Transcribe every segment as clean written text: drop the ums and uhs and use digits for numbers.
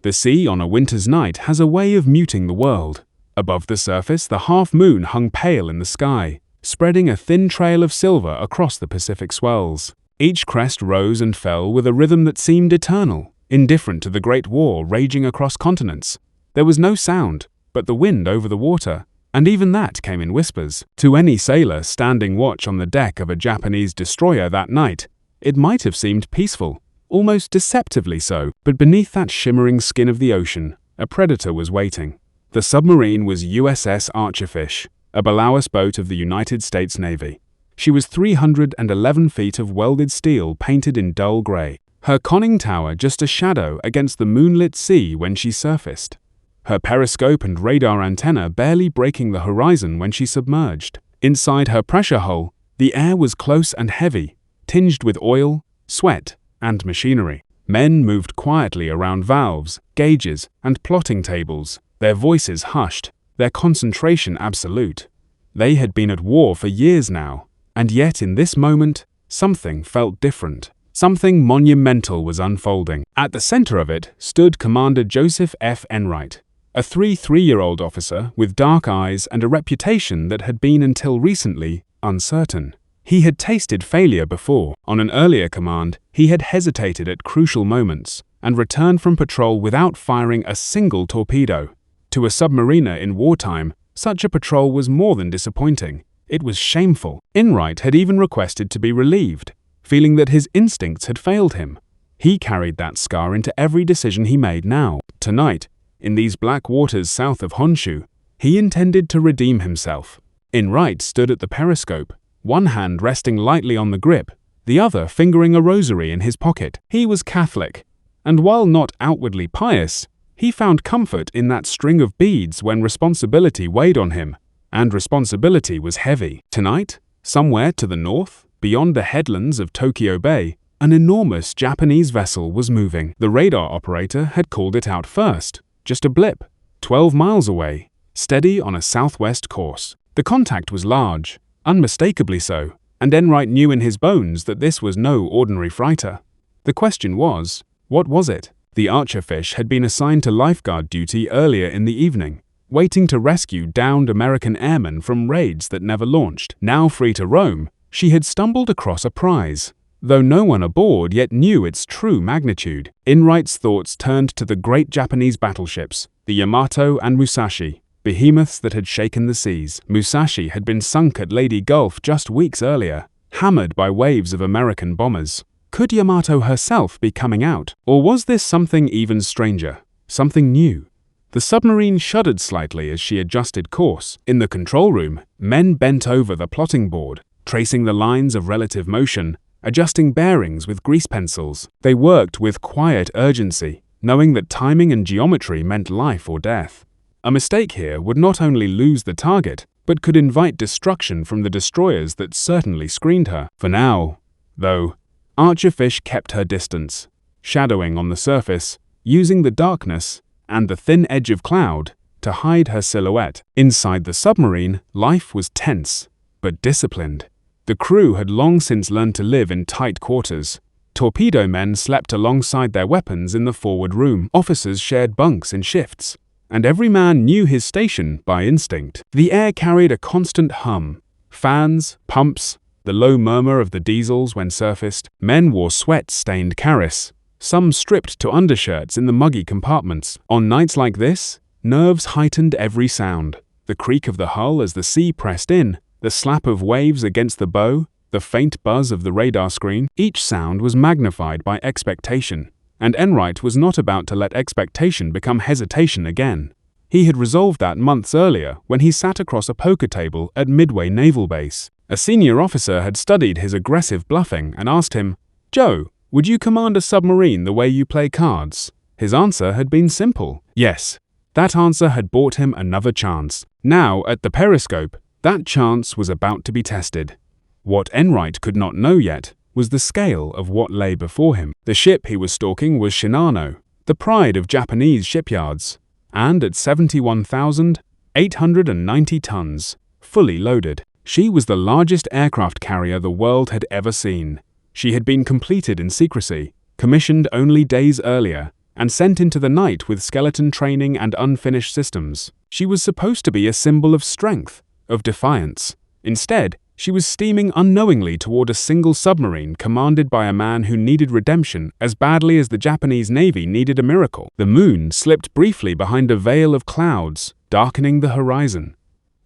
The sea on a winter's night has a way of muting the world. Above the surface, the half-moon hung pale in the sky, spreading a thin trail of silver across the Pacific swells. Each crest rose and fell with a rhythm that seemed eternal, indifferent to the Great War raging across continents. There was no sound but the wind over the water, and even that came in whispers. To any sailor standing watch on the deck of a Japanese destroyer that night, it might have seemed peaceful, almost deceptively so, but beneath that shimmering skin of the ocean, a predator was waiting. The submarine was USS Archerfish, a bow boat of the United States Navy. She was 311 feet of welded steel painted in dull gray, her conning tower just a shadow against the moonlit sea when she surfaced, her periscope and radar antenna barely breaking the horizon when she submerged. Inside her pressure hull, the air was close and heavy, tinged with oil, sweat, and machinery. Men moved quietly around valves, gauges, and plotting tables, their voices hushed, their concentration absolute. They had been at war for years now, and yet in this moment, something felt different. Something monumental was unfolding. At the center of it stood Commander Joseph F. Enright, a 33-year-old officer with dark eyes and a reputation that had been until recently uncertain. He had tasted failure before. On an earlier command, he had hesitated at crucial moments and returned from patrol without firing a single torpedo. To a submariner in wartime, such a patrol was more than disappointing. It was shameful. Enright had even requested to be relieved, feeling that his instincts had failed him. He carried that scar into every decision he made now. Tonight, in these black waters south of Honshu, he intended to redeem himself. Enright stood at the periscope, one hand resting lightly on the grip, the other fingering a rosary in his pocket. He was Catholic, and while not outwardly pious, he found comfort in that string of beads when responsibility weighed on him, and responsibility was heavy. Tonight, somewhere to the north, beyond the headlands of Tokyo Bay, an enormous Japanese vessel was moving. The radar operator had called it out first, just a blip, 12 miles away, steady on a southwest course. The contact was large, unmistakably so, and Enright knew in his bones that this was no ordinary freighter. The question was, what was it? The Archerfish had been assigned to lifeguard duty earlier in the evening, waiting to rescue downed American airmen from raids that never launched. Now free to roam, she had stumbled across a prize, though no one aboard yet knew its true magnitude. Enright's thoughts turned to the great Japanese battleships, the Yamato and Musashi, behemoths that had shaken the seas. Musashi had been sunk at Lady Gulf just weeks earlier, hammered by waves of American bombers. Could Yamato herself be coming out? Or was this something even stranger, something new? The submarine shuddered slightly as she adjusted course. In the control room, men bent over the plotting board, tracing the lines of relative motion, adjusting bearings with grease pencils. They worked with quiet urgency, knowing that timing and geometry meant life or death. A mistake here would not only lose the target, but could invite destruction from the destroyers that certainly screened her. For now, though, Archerfish kept her distance, shadowing on the surface, using the darkness and the thin edge of cloud to hide her silhouette. Inside the submarine, life was tense, but disciplined. The crew had long since learned to live in tight quarters. Torpedo men slept alongside their weapons in the forward room. Officers shared bunks in shifts, and every man knew his station by instinct. The air carried a constant hum. Fans, pumps, the low murmur of the diesels when surfaced. Men wore sweat-stained karis, some stripped to undershirts in the muggy compartments. On nights like this, nerves heightened every sound. The creak of the hull as the sea pressed in, the slap of waves against the bow, the faint buzz of the radar screen. Each sound was magnified by expectation, and Enright was not about to let expectation become hesitation again. He had resolved that months earlier when he sat across a poker table at Midway Naval Base. A senior officer had studied his aggressive bluffing and asked him, "Joe, would you command a submarine the way you play cards?" His answer had been simple, yes. That answer had bought him another chance. Now, at the periscope, that chance was about to be tested. What Enright could not know yet was the scale of what lay before him. The ship he was stalking was Shinano, the pride of Japanese shipyards, and at 71,890 tons, fully loaded. She was the largest aircraft carrier the world had ever seen. She had been completed in secrecy, commissioned only days earlier, and sent into the night with skeleton training and unfinished systems. She was supposed to be a symbol of strength, of defiance. Instead, she was steaming unknowingly toward a single submarine commanded by a man who needed redemption as badly as the Japanese Navy needed a miracle. The moon slipped briefly behind a veil of clouds, darkening the horizon.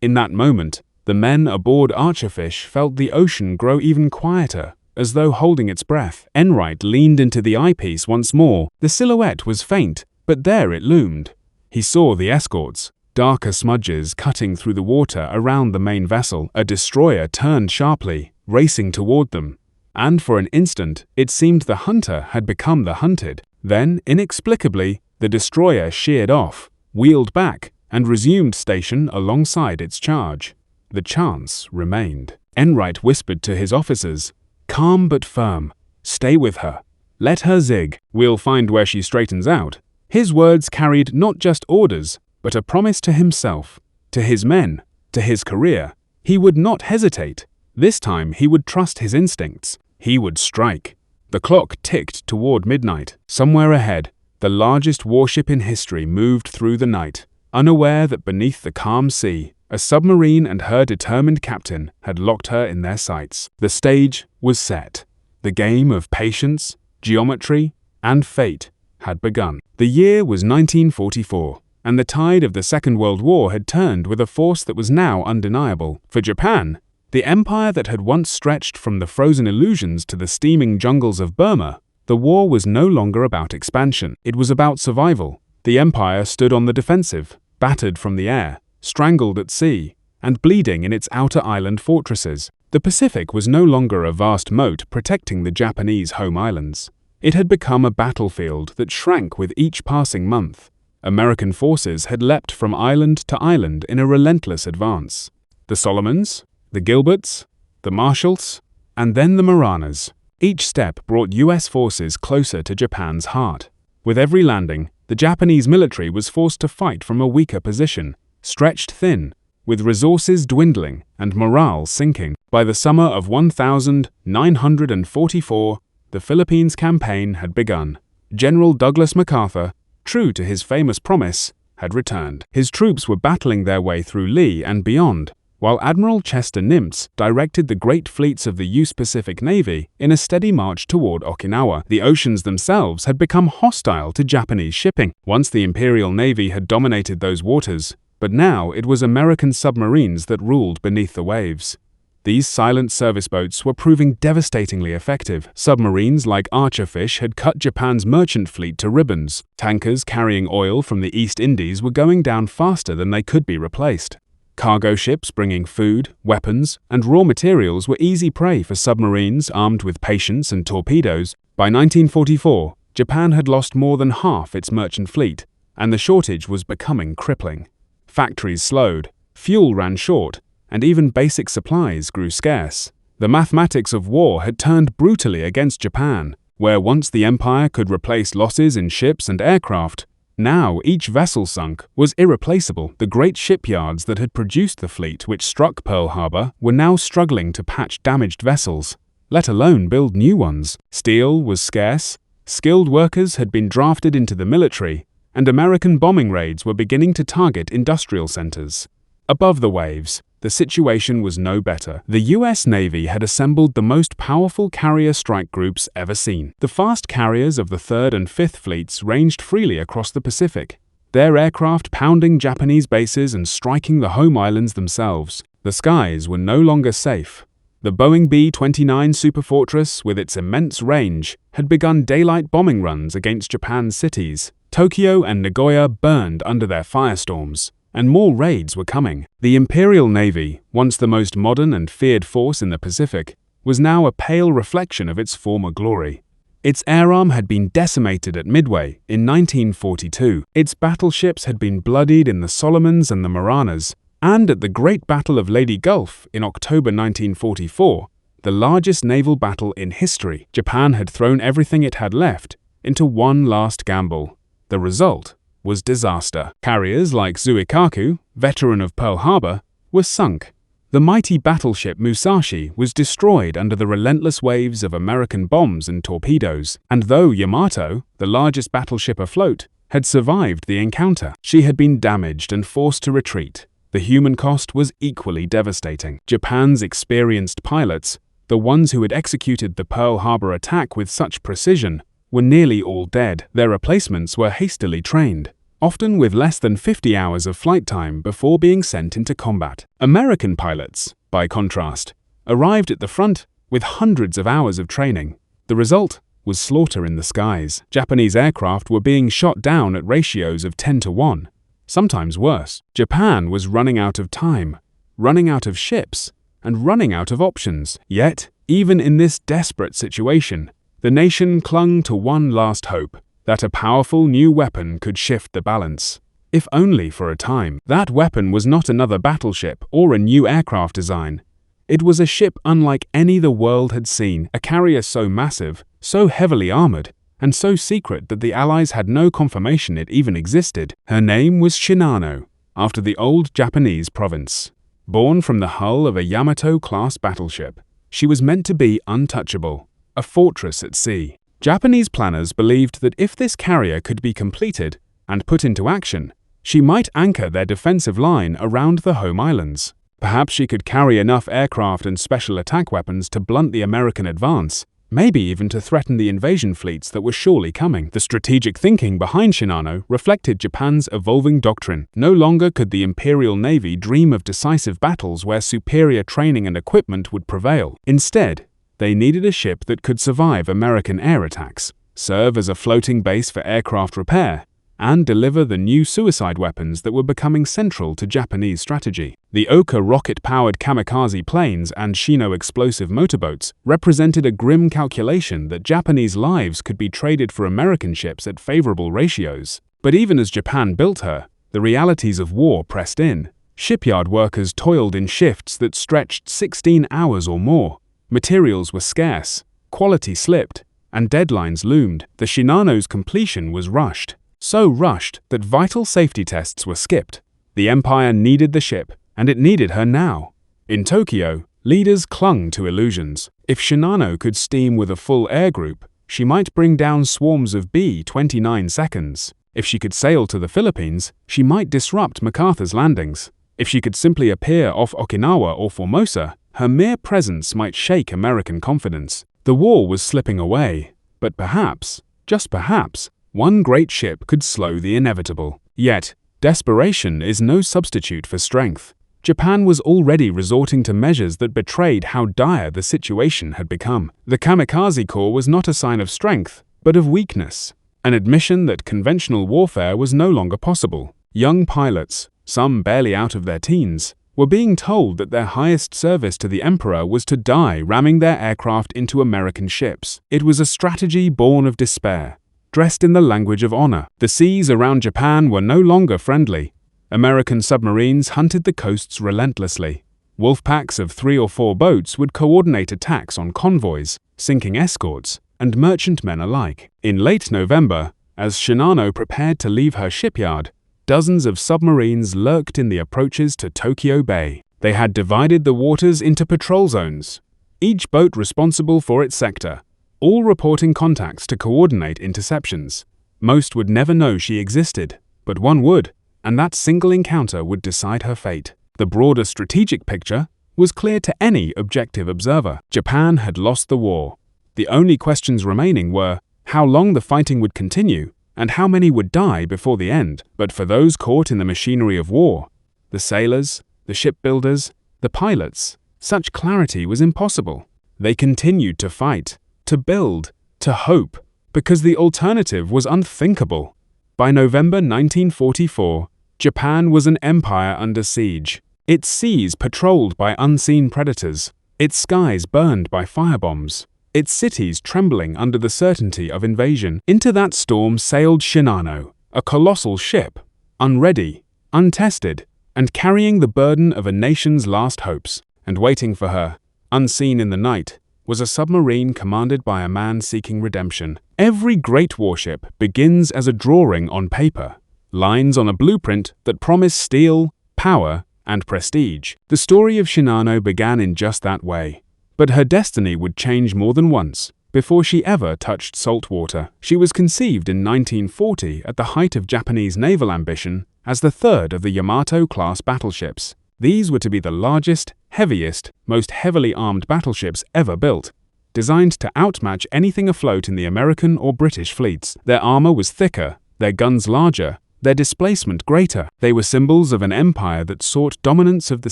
In that moment, the men aboard Archerfish felt the ocean grow even quieter, as though holding its breath. Enright leaned into the eyepiece once more. The silhouette was faint, but there it loomed. He saw the escorts, darker smudges cutting through the water around the main vessel. A destroyer turned sharply, racing toward them, and for an instant it seemed the hunter had become the hunted. Then, inexplicably, the destroyer sheared off, wheeled back, and resumed station alongside its charge. The chance remained. Enright whispered to his officers, "Calm but firm. Stay with her. Let her zig. We'll find where she straightens out." His words carried not just orders, but a promise to himself, to his men, to his career. He would not hesitate. This time he would trust his instincts. He would strike. The clock ticked toward midnight. Somewhere ahead, the largest warship in history moved through the night, unaware that beneath the calm sea, a submarine and her determined captain had locked her in their sights. The stage was set. The game of patience, geometry, and fate had begun. The year was 1944. And the tide of the Second World War had turned with a force that was now undeniable. For Japan, the empire that had once stretched from the frozen illusions to the steaming jungles of Burma, the war was no longer about expansion. It was about survival. The empire stood on the defensive, battered from the air, strangled at sea, and bleeding in its outer island fortresses. The Pacific was no longer a vast moat protecting the Japanese home islands. It had become a battlefield that shrank with each passing month. American forces had leapt from island to island in a relentless advance. The Solomons, the Gilberts, the Marshalls, and then the Marianas. Each step brought US forces closer to Japan's heart. With every landing, the Japanese military was forced to fight from a weaker position, stretched thin, with resources dwindling and morale sinking. By the summer of 1944, the Philippines campaign had begun. General Douglas MacArthur, true to his famous promise, had returned. His troops were battling their way through Lee and beyond, while Admiral Chester Nimitz directed the great fleets of the U.S. Pacific Navy in a steady march toward Okinawa. The oceans themselves had become hostile to Japanese shipping. Once the Imperial Navy had dominated those waters, but now it was American submarines that ruled beneath the waves. These silent service boats were proving devastatingly effective. Submarines like Archerfish had cut Japan's merchant fleet to ribbons. Tankers carrying oil from the East Indies were going down faster than they could be replaced. Cargo ships bringing food, weapons, and raw materials were easy prey for submarines armed with patience and torpedoes. By 1944, Japan had lost more than half its merchant fleet, and the shortage was becoming crippling. Factories slowed, fuel ran short, and even basic supplies grew scarce. The mathematics of war had turned brutally against Japan, where once the empire could replace losses in ships and aircraft, now each vessel sunk was irreplaceable. The great shipyards that had produced the fleet which struck Pearl Harbor were now struggling to patch damaged vessels, let alone build new ones. Steel was scarce, skilled workers had been drafted into the military, and American bombing raids were beginning to target industrial centers. Above the waves, the situation was no better. The US Navy had assembled the most powerful carrier strike groups ever seen. The fast carriers of the 3rd and 5th Fleets ranged freely across the Pacific, their aircraft pounding Japanese bases and striking the home islands themselves. The skies were no longer safe. The Boeing B-29 Superfortress, with its immense range, had begun daylight bombing runs against Japan's cities. Tokyo and Nagoya burned under their firestorms, and more raids were coming. The Imperial Navy, once the most modern and feared force in the Pacific, was now a pale reflection of its former glory. Its air arm had been decimated at Midway in 1942. Its battleships had been bloodied in the Solomons and the Marianas, and at the Great Battle of Leyte Gulf in October 1944, the largest naval battle in history. Japan had thrown everything it had left into one last gamble. The result was disaster. Carriers like Zuikaku, veteran of Pearl Harbor, were sunk. The mighty battleship Musashi was destroyed under the relentless waves of American bombs and torpedoes, and though Yamato, the largest battleship afloat, had survived the encounter, she had been damaged and forced to retreat. The human cost was equally devastating. Japan's experienced pilots, the ones who had executed the Pearl Harbor attack with such precision, were nearly all dead. Their replacements were hastily trained, often with less than 50 hours of flight time before being sent into combat. American pilots, by contrast, arrived at the front with hundreds of hours of training. The result was slaughter in the skies. Japanese aircraft were being shot down at ratios of 10 to 1, sometimes worse. Japan was running out of time, running out of ships, and running out of options. Yet, even in this desperate situation, the nation clung to one last hope: that a powerful new weapon could shift the balance, if only for a time. That weapon was not another battleship or a new aircraft design. It was a ship unlike any the world had seen, a carrier so massive, so heavily armored, and so secret that the Allies had no confirmation it even existed. Her name was Shinano, after the old Japanese province. Born from the hull of a Yamato-class battleship, she was meant to be untouchable, a fortress at sea. Japanese planners believed that if this carrier could be completed and put into action, she might anchor their defensive line around the home islands. Perhaps she could carry enough aircraft and special attack weapons to blunt the American advance, maybe even to threaten the invasion fleets that were surely coming. The strategic thinking behind Shinano reflected Japan's evolving doctrine. No longer could the Imperial Navy dream of decisive battles where superior training and equipment would prevail. Instead, they needed a ship that could survive American air attacks, serve as a floating base for aircraft repair, and deliver the new suicide weapons that were becoming central to Japanese strategy. The Oka rocket-powered kamikaze planes and Shino explosive motorboats represented a grim calculation that Japanese lives could be traded for American ships at favorable ratios. But even as Japan built her, the realities of war pressed in. Shipyard workers toiled in shifts that stretched 16 hours or more. Materials were scarce, quality slipped, and deadlines loomed. The Shinano's completion was rushed, so rushed that vital safety tests were skipped. The empire needed the ship, and it needed her now. In Tokyo, leaders clung to illusions. If Shinano could steam with a full air group, she might bring down swarms of B-29 seconds. If she could sail to the Philippines, she might disrupt MacArthur's landings. If she could simply appear off Okinawa or Formosa, her mere presence might shake American confidence. The war was slipping away, but perhaps, just perhaps, one great ship could slow the inevitable. Yet, desperation is no substitute for strength. Japan was already resorting to measures that betrayed how dire the situation had become. The kamikaze corps was not a sign of strength, but of weakness, an admission that conventional warfare was no longer possible. Young pilots, some barely out of their teens, were being told that their highest service to the emperor was to die ramming their aircraft into American ships. It was a strategy born of despair, dressed in the language of honor. The seas around Japan were no longer friendly. American submarines hunted the coasts relentlessly. Wolf packs of 3 or 4 boats would coordinate attacks on convoys, sinking escorts, and merchantmen alike. In late November, as Shinano prepared to leave her shipyard, dozens of submarines lurked in the approaches to Tokyo Bay. They had divided the waters into patrol zones, each boat responsible for its sector, all reporting contacts to coordinate interceptions. Most would never know she existed, but one would, and that single encounter would decide her fate. The broader strategic picture was clear to any objective observer. Japan had lost the war. The only questions remaining were how long the fighting would continue and how many would die before the end. But for those caught in the machinery of war, the sailors, the shipbuilders, the pilots, such clarity was impossible. They continued to fight, to build, to hope, because the alternative was unthinkable. By November 1944, Japan was an empire under siege. Its seas patrolled by unseen predators, its skies burned by firebombs, its cities trembling under the certainty of invasion. Into that storm sailed Shinano, a colossal ship, unready, untested, and carrying the burden of a nation's last hopes. And waiting for her, unseen in the night, was a submarine commanded by a man seeking redemption. Every great warship begins as a drawing on paper, lines on a blueprint that promise steel, power, and prestige. The story of Shinano began in just that way. But her destiny would change more than once. Before she ever touched salt water, she was conceived in 1940 at the height of Japanese naval ambition as the third of the Yamato-class battleships. These were to be the largest, heaviest, most heavily armed battleships ever built, designed to outmatch anything afloat in the American or British fleets. Their armor was thicker, their guns larger, their displacement greater. They were symbols of an empire that sought dominance of the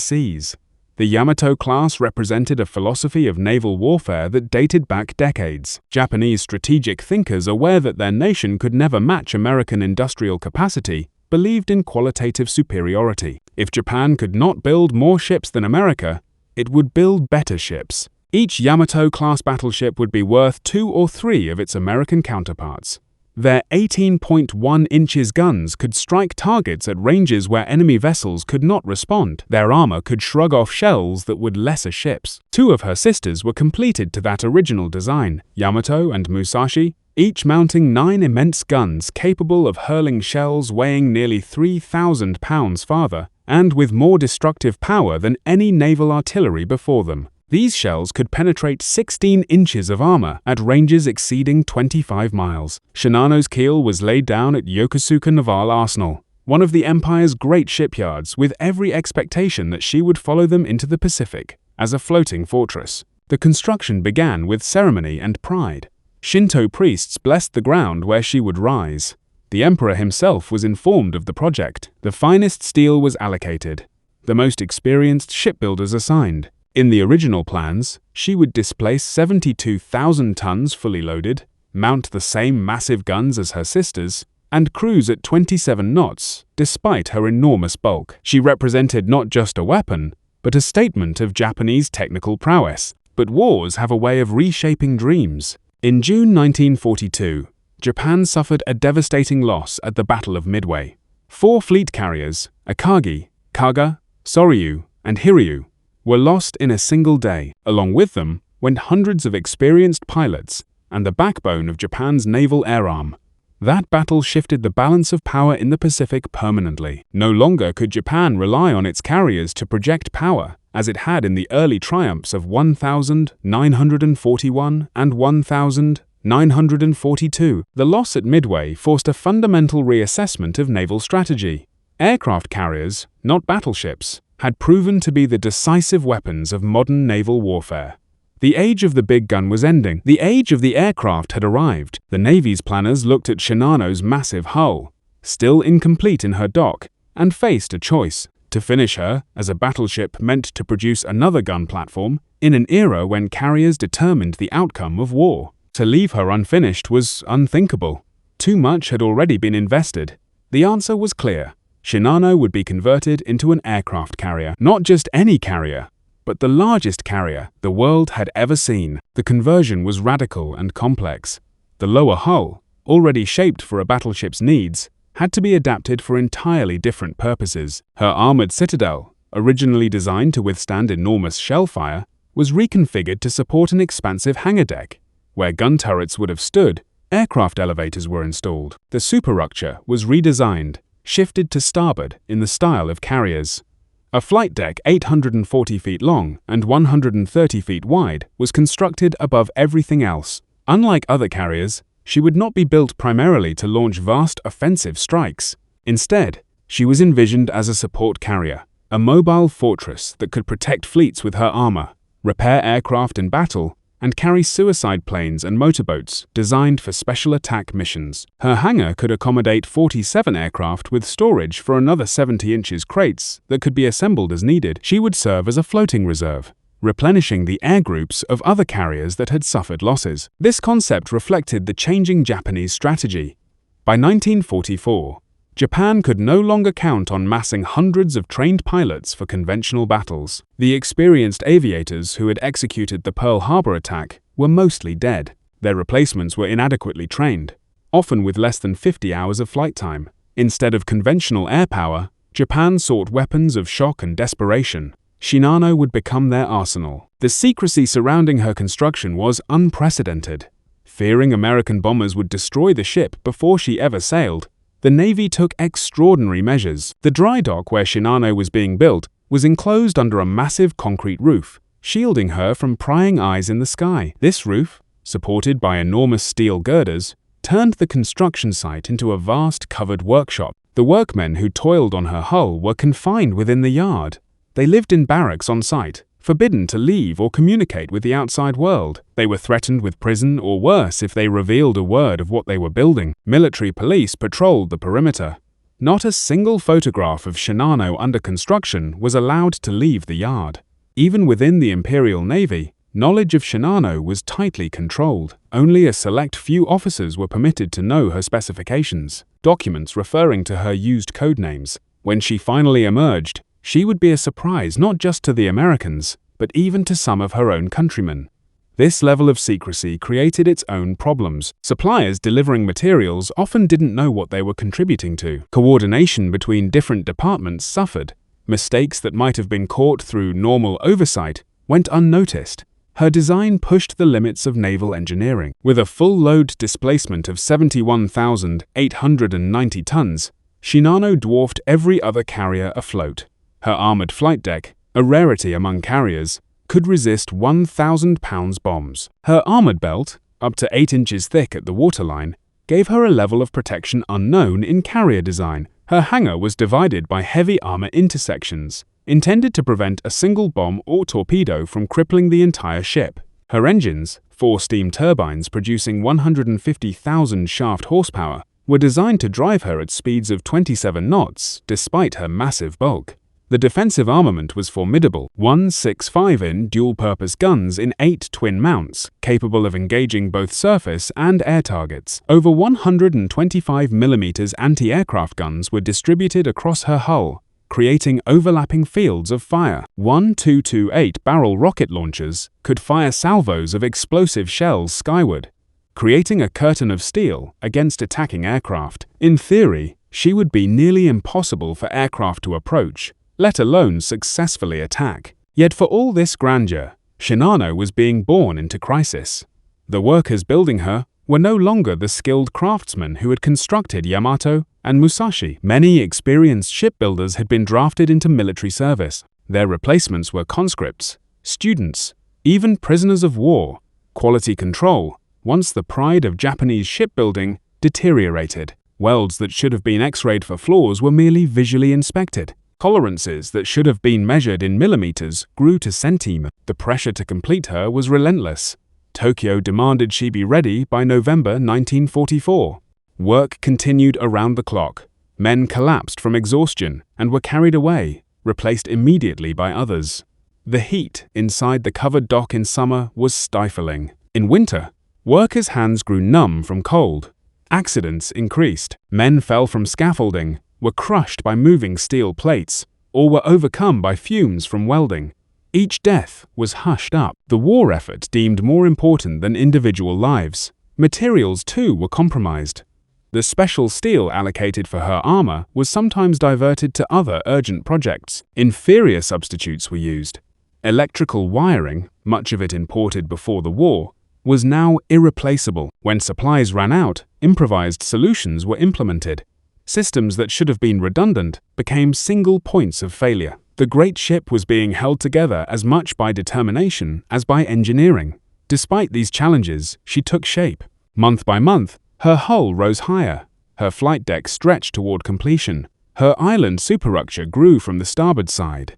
seas. The Yamato class represented a philosophy of naval warfare that dated back decades. Japanese strategic thinkers, aware that their nation could never match American industrial capacity, believed in qualitative superiority. If Japan could not build more ships than America, it would build better ships. Each Yamato-class battleship would be worth 2 or 3 of its American counterparts. Their 18.1 inches guns could strike targets at ranges where enemy vessels could not respond. Their armor could shrug off shells that would lesser ships. 2 of her sisters were completed to that original design, Yamato and Musashi, each mounting 9 immense guns capable of hurling shells weighing nearly 3,000 pounds farther, and with more destructive power than any naval artillery before them. These shells could penetrate 16 inches of armor at ranges exceeding 25 miles. Shinano's keel was laid down at Yokosuka Naval Arsenal, one of the Empire's great shipyards, with every expectation that she would follow them into the Pacific as a floating fortress. The construction began with ceremony and pride. Shinto priests blessed the ground where she would rise. The emperor himself was informed of the project. The finest steel was allocated, the most experienced shipbuilders assigned. In the original plans, she would displace 72,000 tons fully loaded, mount the same massive guns as her sisters, and cruise at 27 knots, despite her enormous bulk. She represented not just a weapon, but a statement of Japanese technical prowess. But wars have a way of reshaping dreams. In June 1942, Japan suffered a devastating loss at the Battle of Midway. 4 fleet carriers, Akagi, Kaga, Soryu, and Hiryu, were lost in a single day. Along with them went hundreds of experienced pilots and the backbone of Japan's naval air arm. That battle shifted the balance of power in the Pacific permanently. No longer could Japan rely on its carriers to project power, as it had in the early triumphs of 1941 and 1942. The loss at Midway forced a fundamental reassessment of naval strategy. Aircraft carriers, not battleships, had proven to be the decisive weapons of modern naval warfare. The age of the big gun was ending. The age of the aircraft had arrived. The Navy's planners looked at Shinano's massive hull, still incomplete in her dock, and faced a choice: to finish her as a battleship meant to produce another gun platform in an era when carriers determined the outcome of war. To leave her unfinished was unthinkable. Too much had already been invested. The answer was clear. Shinano would be converted into an aircraft carrier. Not just any carrier, but the largest carrier the world had ever seen. The conversion was radical and complex. The lower hull, already shaped for a battleship's needs, had to be adapted for entirely different purposes. Her armored citadel, originally designed to withstand enormous shell fire, was reconfigured to support an expansive hangar deck. Where gun turrets would have stood, aircraft elevators were installed. The superstructure was redesigned, shifted to starboard in the style of carriers. A flight deck 840 feet long and 130 feet wide was constructed above everything else. Unlike other carriers, she would not be built primarily to launch vast offensive strikes. Instead, she was envisioned as a support carrier, a mobile fortress that could protect fleets with her armor, repair aircraft in battle, and carry suicide planes and motorboats designed for special attack missions. Her hangar could accommodate 47 aircraft with storage for another 70 inches crates that could be assembled as needed. She would serve as a floating reserve, replenishing the air groups of other carriers that had suffered losses. This concept reflected the changing Japanese strategy. By 1944, Japan could no longer count on massing hundreds of trained pilots for conventional battles. The experienced aviators who had executed the Pearl Harbor attack were mostly dead. Their replacements were inadequately trained, often with less than 50 hours of flight time. Instead of conventional air power, Japan sought weapons of shock and desperation. Shinano would become their arsenal. The secrecy surrounding her construction was unprecedented. Fearing American bombers would destroy the ship before she ever sailed, the Navy took extraordinary measures. The dry dock where Shinano was being built was enclosed under a massive concrete roof, shielding her from prying eyes in the sky. This roof, supported by enormous steel girders, turned the construction site into a vast covered workshop. The workmen who toiled on her hull were confined within the yard. They lived in barracks on site, forbidden to leave or communicate with the outside world. They were threatened with prison or worse if they revealed a word of what they were building. Military police patrolled the perimeter. Not a single photograph of Shinano under construction was allowed to leave the yard. Even within the Imperial Navy, knowledge of Shinano was tightly controlled. Only a select few officers were permitted to know her specifications. Documents referring to her used code names. When she finally emerged, she would be a surprise not just to the Americans, but even to some of her own countrymen. This level of secrecy created its own problems. Suppliers delivering materials often didn't know what they were contributing to. Coordination between different departments suffered. Mistakes that might have been caught through normal oversight went unnoticed. Her design pushed the limits of naval engineering. With a full load displacement of 71,890 tons, Shinano dwarfed every other carrier afloat. Her armored flight deck, a rarity among carriers, could resist 1,000-pound bombs. Her armored belt, up to 8 inches thick at the waterline, gave her a level of protection unknown in carrier design. Her hangar was divided by heavy armor intersections, intended to prevent a single bomb or torpedo from crippling the entire ship. Her engines, 4 steam turbines producing 150,000 shaft horsepower, were designed to drive her at speeds of 27 knots despite her massive bulk. The defensive armament was formidable, 165-in dual-purpose guns in 8 twin mounts, capable of engaging both surface and air targets. Over 125mm anti-aircraft guns were distributed across her hull, creating overlapping fields of fire. 1 228-barrel rocket launchers could fire salvos of explosive shells skyward, creating a curtain of steel against attacking aircraft. In theory, she would be nearly impossible for aircraft to approach, let alone successfully attack. Yet for all this grandeur, Shinano was being born into crisis. The workers building her were no longer the skilled craftsmen who had constructed Yamato and Musashi. Many experienced shipbuilders had been drafted into military service. Their replacements were conscripts, students, even prisoners of war. Quality control, once the pride of Japanese shipbuilding, deteriorated. Welds that should have been X-rayed for flaws were merely visually inspected. Tolerances that should have been measured in millimeters grew to centimeters. The pressure to complete her was relentless. Tokyo demanded she be ready by November 1944. Work continued around the clock. Men collapsed from exhaustion and were carried away, replaced immediately by others. The heat inside the covered dock in summer was stifling. In winter, workers' hands grew numb from cold. Accidents increased. Men fell from scaffolding, were crushed by moving steel plates, or were overcome by fumes from welding. Each death was hushed up. The war effort deemed more important than individual lives. Materials, too, were compromised. The special steel allocated for her armor was sometimes diverted to other urgent projects. Inferior substitutes were used. Electrical wiring, much of it imported before the war, was now irreplaceable. When supplies ran out, improvised solutions were implemented. Systems that should have been redundant became single points of failure. The great ship was being held together as much by determination as by engineering. Despite these challenges, she took shape. Month by month, her hull rose higher. Her flight deck stretched toward completion. Her island superstructure grew from the starboard side.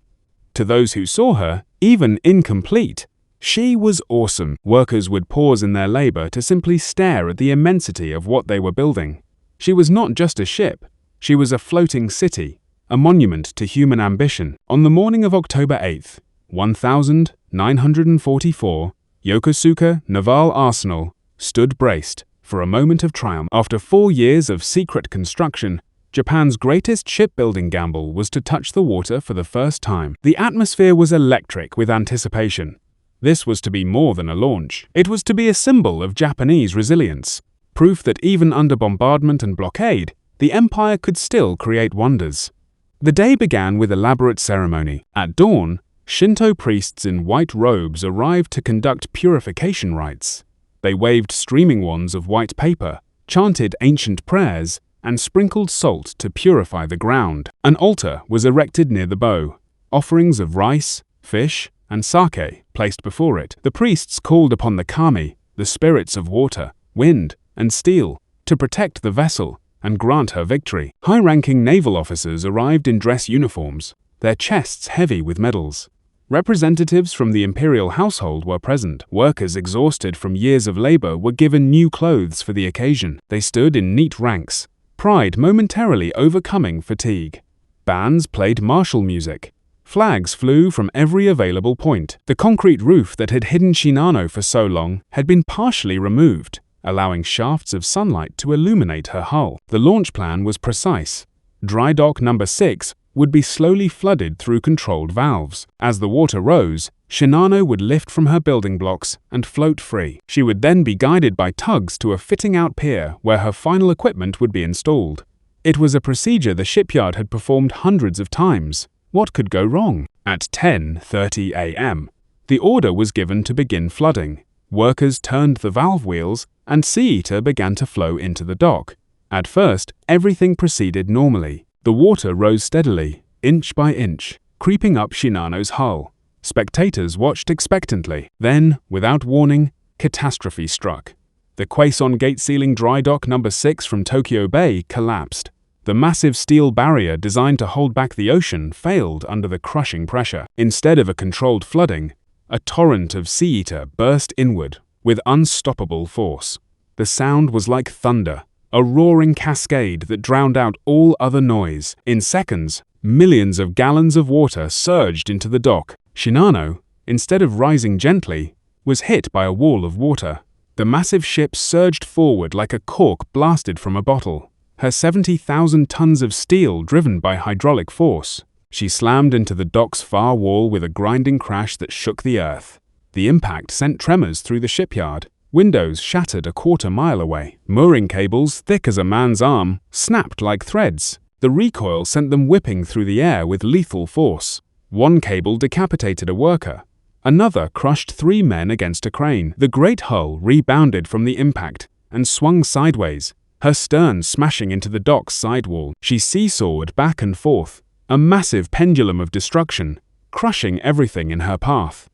To those who saw her, even incomplete, she was awesome. Workers would pause in their labor to simply stare at the immensity of what they were building. She was not just a ship, she was a floating city, a monument to human ambition. On the morning of October 8, 1944, Yokosuka Naval Arsenal stood braced for a moment of triumph. After 4 years of secret construction, Japan's greatest shipbuilding gamble was to touch the water for the first time. The atmosphere was electric with anticipation. This was to be more than a launch. It was to be a symbol of Japanese resilience. Proof that even under bombardment and blockade, the empire could still create wonders. The day began with elaborate ceremony. At dawn, Shinto priests in white robes arrived to conduct purification rites. They waved streaming wands of white paper, chanted ancient prayers, and sprinkled salt to purify the ground. An altar was erected near the bow, offerings of rice, fish, and sake placed before it. The priests called upon the kami, the spirits of water, wind, and steel, to protect the vessel and grant her victory. High-ranking naval officers arrived in dress uniforms, their chests heavy with medals. Representatives from the imperial household were present. Workers exhausted from years of labor were given new clothes for the occasion. They stood in neat ranks, pride momentarily overcoming fatigue. Bands played martial music. Flags flew from every available point. The concrete roof that had hidden Shinano for so long had been partially removed, allowing shafts of sunlight to illuminate her hull. The launch plan was precise. Dry dock number 6 would be slowly flooded through controlled valves. As the water rose, Shinano would lift from her building blocks and float free. She would then be guided by tugs to a fitting-out pier where her final equipment would be installed. It was a procedure the shipyard had performed hundreds of times. What could go wrong? At 10:30 a.m., the order was given to begin flooding. Workers turned the valve wheels and sea eater began to flow into the dock. At first, everything proceeded normally. The water rose steadily, inch by inch, creeping up Shinano's hull. Spectators watched expectantly. Then, without warning, catastrophe struck. The Quaison Gate Sealing Dry Dock number 6 from Tokyo Bay collapsed. The massive steel barrier designed to hold back the ocean failed under the crushing pressure. Instead of a controlled flooding, a torrent of sea eater burst inward with unstoppable force. The sound was like thunder, a roaring cascade that drowned out all other noise. In seconds, millions of gallons of water surged into the dock. Shinano, instead of rising gently, was hit by a wall of water. The massive ship surged forward like a cork blasted from a bottle. Her 70,000 tons of steel driven by hydraulic force. She slammed into the dock's far wall with a grinding crash that shook the earth. The impact sent tremors through the shipyard. Windows shattered a quarter-mile away. Mooring cables, thick as a man's arm, snapped like threads. The recoil sent them whipping through the air with lethal force. One cable decapitated a worker. Another crushed 3 men against a crane. The great hull rebounded from the impact and swung sideways, her stern smashing into the dock's sidewall. She seesawed back and forth, a massive pendulum of destruction, crushing everything in her path.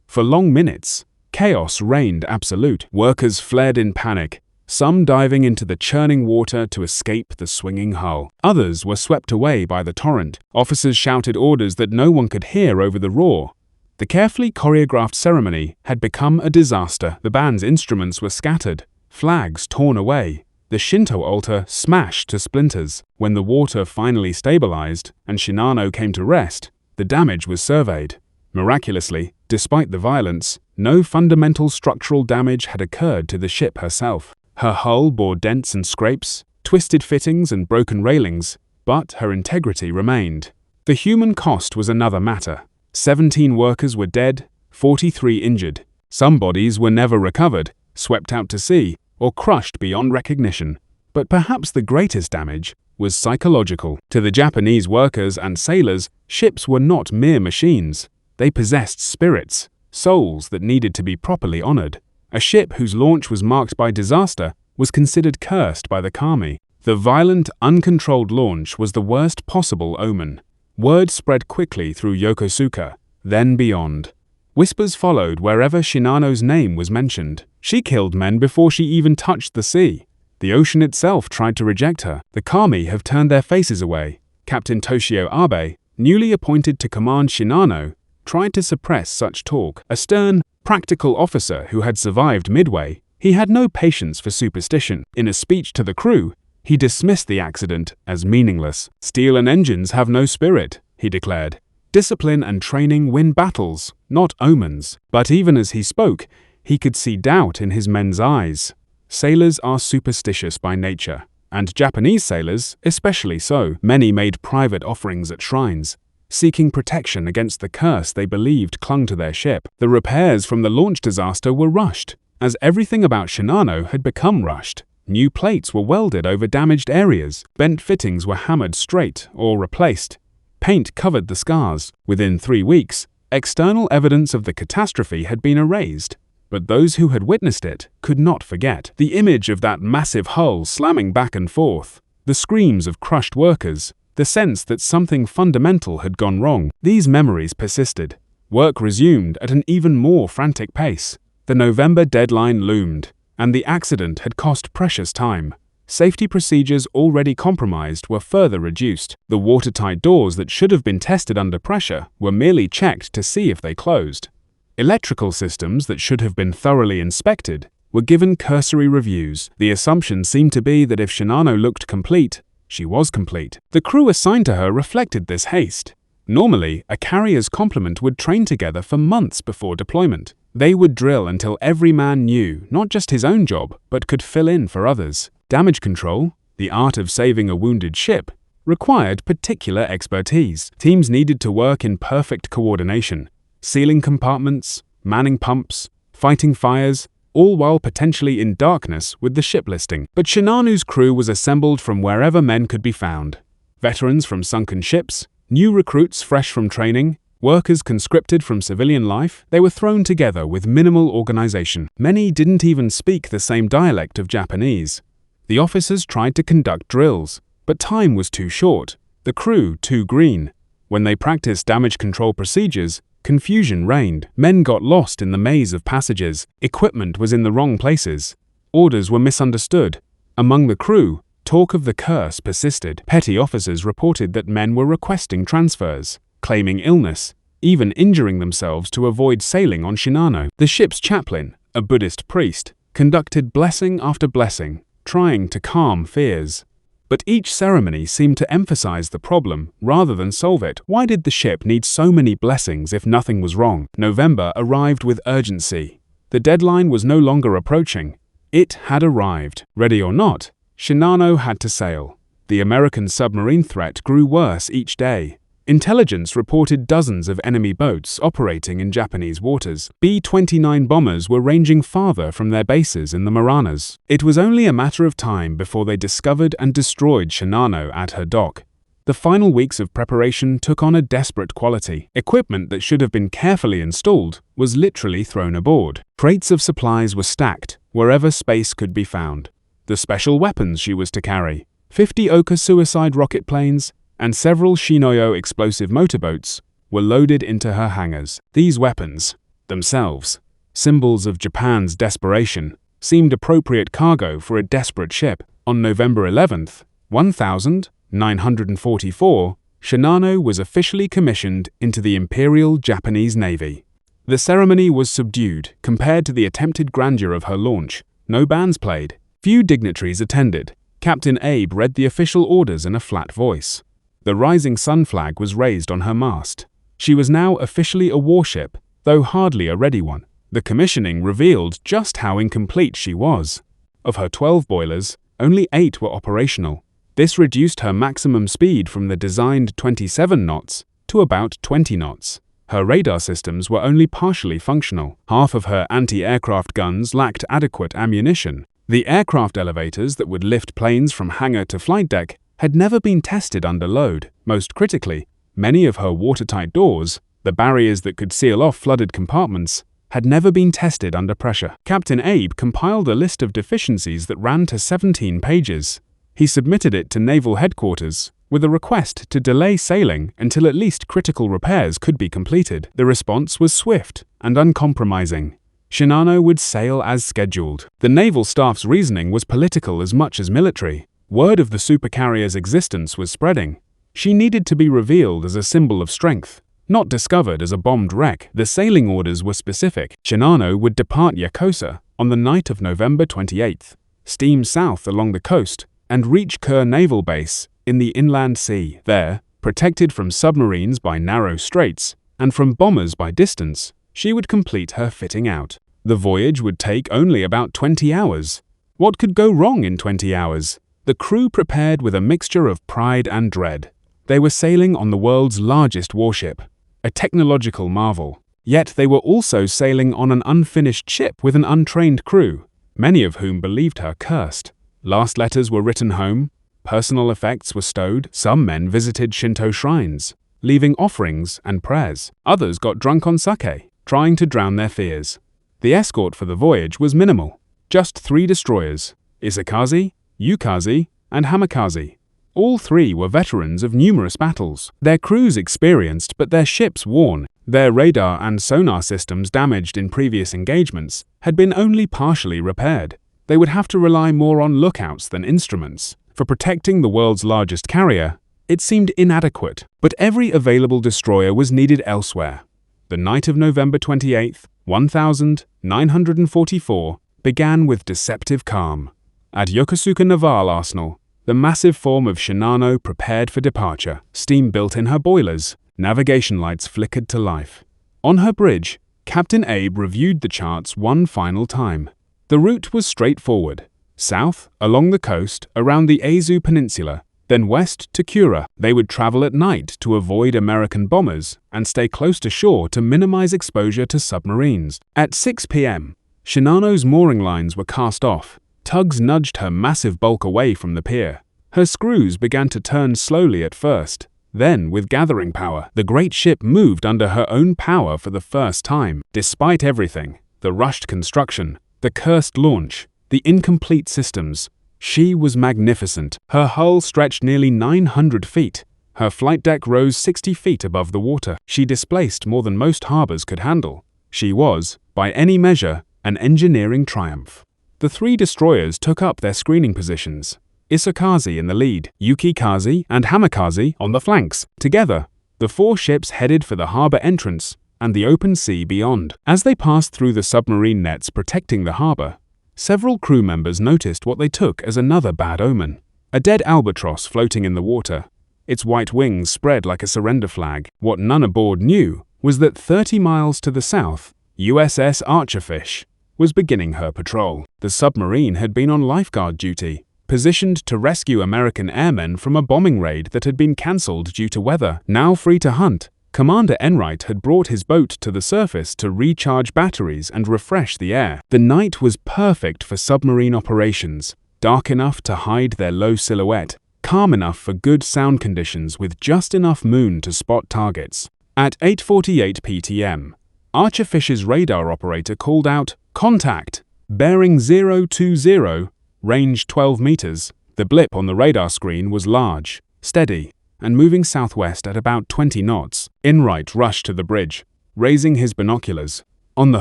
For long minutes, chaos reigned absolute. Workers fled in panic, some diving into the churning water to escape the swinging hull. Others were swept away by the torrent. Officers shouted orders that no one could hear over the roar. The carefully choreographed ceremony had become a disaster. The band's instruments were scattered, flags torn away, the Shinto altar smashed to splinters. When the water finally stabilized and Shinano came to rest, the damage was surveyed. Miraculously, despite the violence, no fundamental structural damage had occurred to the ship herself. Her hull bore dents and scrapes, twisted fittings and broken railings, but her integrity remained. The human cost was another matter. 17 workers were dead, 43 injured. Some bodies were never recovered, swept out to sea, or crushed beyond recognition. But perhaps the greatest damage was psychological. To the Japanese workers and sailors, ships were not mere machines. They possessed spirits, souls that needed to be properly honored. A ship whose launch was marked by disaster was considered cursed by the kami. The violent, uncontrolled launch was the worst possible omen. Word spread quickly through Yokosuka, then beyond. Whispers followed wherever Shinano's name was mentioned. She killed men before she even touched the sea. The ocean itself tried to reject her. The kami have turned their faces away. Captain Toshio Abe, newly appointed to command Shinano, tried to suppress such talk. A stern, practical officer who had survived Midway, he had no patience for superstition. In a speech to the crew, he dismissed the accident as meaningless. Steel and engines have no spirit, he declared. Discipline and training win battles, not omens. But even as he spoke, he could see doubt in his men's eyes. Sailors are superstitious by nature, and Japanese sailors especially so. Many made private offerings at shrines, seeking protection against the curse they believed clung to their ship. The repairs from the launch disaster were rushed, as everything about Shinano had become rushed. New plates were welded over damaged areas, bent fittings were hammered straight or replaced. Paint covered the scars. Within 3 weeks, external evidence of the catastrophe had been erased, but those who had witnessed it could not forget. The image of that massive hull slamming back and forth, the screams of crushed workers, the sense that something fundamental had gone wrong. These memories persisted. Work resumed at an even more frantic pace. The November deadline loomed, and the accident had cost precious time. Safety procedures already compromised were further reduced. The watertight doors that should have been tested under pressure were merely checked to see if they closed. Electrical systems that should have been thoroughly inspected were given cursory reviews. The assumption seemed to be that if Shinano looked complete, she was complete. The crew assigned to her reflected this haste. Normally, a carrier's complement would train together for months before deployment. They would drill until every man knew not just his own job, but could fill in for others. Damage control, the art of saving a wounded ship, required particular expertise. Teams needed to work in perfect coordination, sealing compartments, manning pumps, fighting fires, all while potentially in darkness with the ship listing. But Shinano's crew was assembled from wherever men could be found. Veterans from sunken ships, new recruits fresh from training, workers conscripted from civilian life, they were thrown together with minimal organization. Many didn't even speak the same dialect of Japanese. The officers tried to conduct drills, but time was too short, the crew too green. When they practiced damage control procedures, confusion reigned. Men got lost in the maze of passages, equipment was in the wrong places, orders were misunderstood. Among the crew, talk of the curse persisted. Petty officers reported that men were requesting transfers, claiming illness, even injuring themselves to avoid sailing on Shinano. The ship's chaplain, a Buddhist priest, conducted blessing after blessing, trying to calm fears. But each ceremony seemed to emphasize the problem rather than solve it. Why did the ship need so many blessings if nothing was wrong? November arrived with urgency. The deadline was no longer approaching. It had arrived. Ready or not, Shinano had to sail. The American submarine threat grew worse each day. Intelligence reported dozens of enemy boats operating in Japanese waters. B-29 bombers were ranging farther from their bases in the Marianas. It was only a matter of time before they discovered and destroyed Shinano at her dock. The final weeks of preparation took on a desperate quality. Equipment that should have been carefully installed was literally thrown aboard. Crates of supplies were stacked wherever space could be found. The special weapons she was to carry, 50 Oka suicide rocket planes, and several Shinoyo explosive motorboats were loaded into her hangars. These weapons, themselves, symbols of Japan's desperation, seemed appropriate cargo for a desperate ship. On November 11th, 1944, Shinano was officially commissioned into the Imperial Japanese Navy. The ceremony was subdued compared to the attempted grandeur of her launch. No bands played. Few dignitaries attended. Captain Abe read the official orders in a flat voice. The rising sun flag was raised on her mast. She was now officially a warship, though hardly a ready one. The commissioning revealed just how incomplete she was. Of her 12 boilers, only 8 were operational. This reduced her maximum speed from the designed 27 knots to about 20 knots. Her radar systems were only partially functional. Half of her anti-aircraft guns lacked adequate ammunition. The aircraft elevators that would lift planes from hangar to flight deck had never been tested under load. Most critically, many of her watertight doors, the barriers that could seal off flooded compartments, had never been tested under pressure. Captain Abe compiled a list of deficiencies that ran to 17 pages. He submitted it to Naval Headquarters with a request to delay sailing until at least critical repairs could be completed. The response was swift and uncompromising. Shinano would sail as scheduled. The naval staff's reasoning was political as much as military. Word of the supercarrier's existence was spreading. She needed to be revealed as a symbol of strength, not discovered as a bombed wreck. The sailing orders were specific. Shinano would depart Yokosuka on the night of November 28th, steam south along the coast, and reach Kure Naval Base in the inland sea. There, protected from submarines by narrow straits and from bombers by distance, she would complete her fitting out. The voyage would take only about 20 hours. What could go wrong in 20 hours? The crew prepared with a mixture of pride and dread. They were sailing on the world's largest warship, a technological marvel. Yet they were also sailing on an unfinished ship with an untrained crew, many of whom believed her cursed. Last letters were written home, personal effects were stowed. Some men visited Shinto shrines, leaving offerings and prayers. Others got drunk on sake, trying to drown their fears. The escort for the voyage was minimal. Just 3 destroyers, Isakaze, Yukaze, and Hamikaze. All three were veterans of numerous battles, their crews experienced but their ships worn. Their radar and sonar systems, damaged in previous engagements, had been only partially repaired. They would have to rely more on lookouts than instruments. For protecting the world's largest carrier, it seemed inadequate, but every available destroyer was needed elsewhere. The night of November 28, 1944, began with deceptive calm. At Yokosuka Naval Arsenal, the massive form of Shinano prepared for departure. Steam built in her boilers, navigation lights flickered to life. On her bridge, Captain Abe reviewed the charts one final time. The route was straightforward. South, along the coast, around the Aizu Peninsula, then west to Kura. They would travel at night to avoid American bombers and stay close to shore to minimize exposure to submarines. At 6 p.m., Shinano's mooring lines were cast off. Tugs nudged her massive bulk away from the pier. Her screws began to turn slowly at first. Then, with gathering power, the great ship moved under her own power for the first time. Despite everything, the rushed construction, the cursed launch, the incomplete systems, she was magnificent. Her hull stretched nearly 900 feet. Her flight deck rose 60 feet above the water. She displaced more than most harbors could handle. She was, by any measure, an engineering triumph. The three destroyers took up their screening positions. Isakaze in the lead, Yukikaze and Hamikaze on the flanks. Together, the four ships headed for the harbor entrance and the open sea beyond. As they passed through the submarine nets protecting the harbor, several crew members noticed what they took as another bad omen. A dead albatross floating in the water, its white wings spread like a surrender flag. What none aboard knew was that 30 miles to the south, USS Archerfish was beginning her patrol. The submarine had been on lifeguard duty, positioned to rescue American airmen from a bombing raid that had been cancelled due to weather. Now free to hunt, Commander Enright had brought his boat to the surface to recharge batteries and refresh the air. The night was perfect for submarine operations, dark enough to hide their low silhouette, calm enough for good sound conditions with just enough moon to spot targets. At 8:48 p.m., Archerfish's radar operator called out, "Contact! Bearing 020, range 12 meters." The blip on the radar screen was large, steady, and moving southwest at about 20 knots. Enright rushed to the bridge, raising his binoculars. On the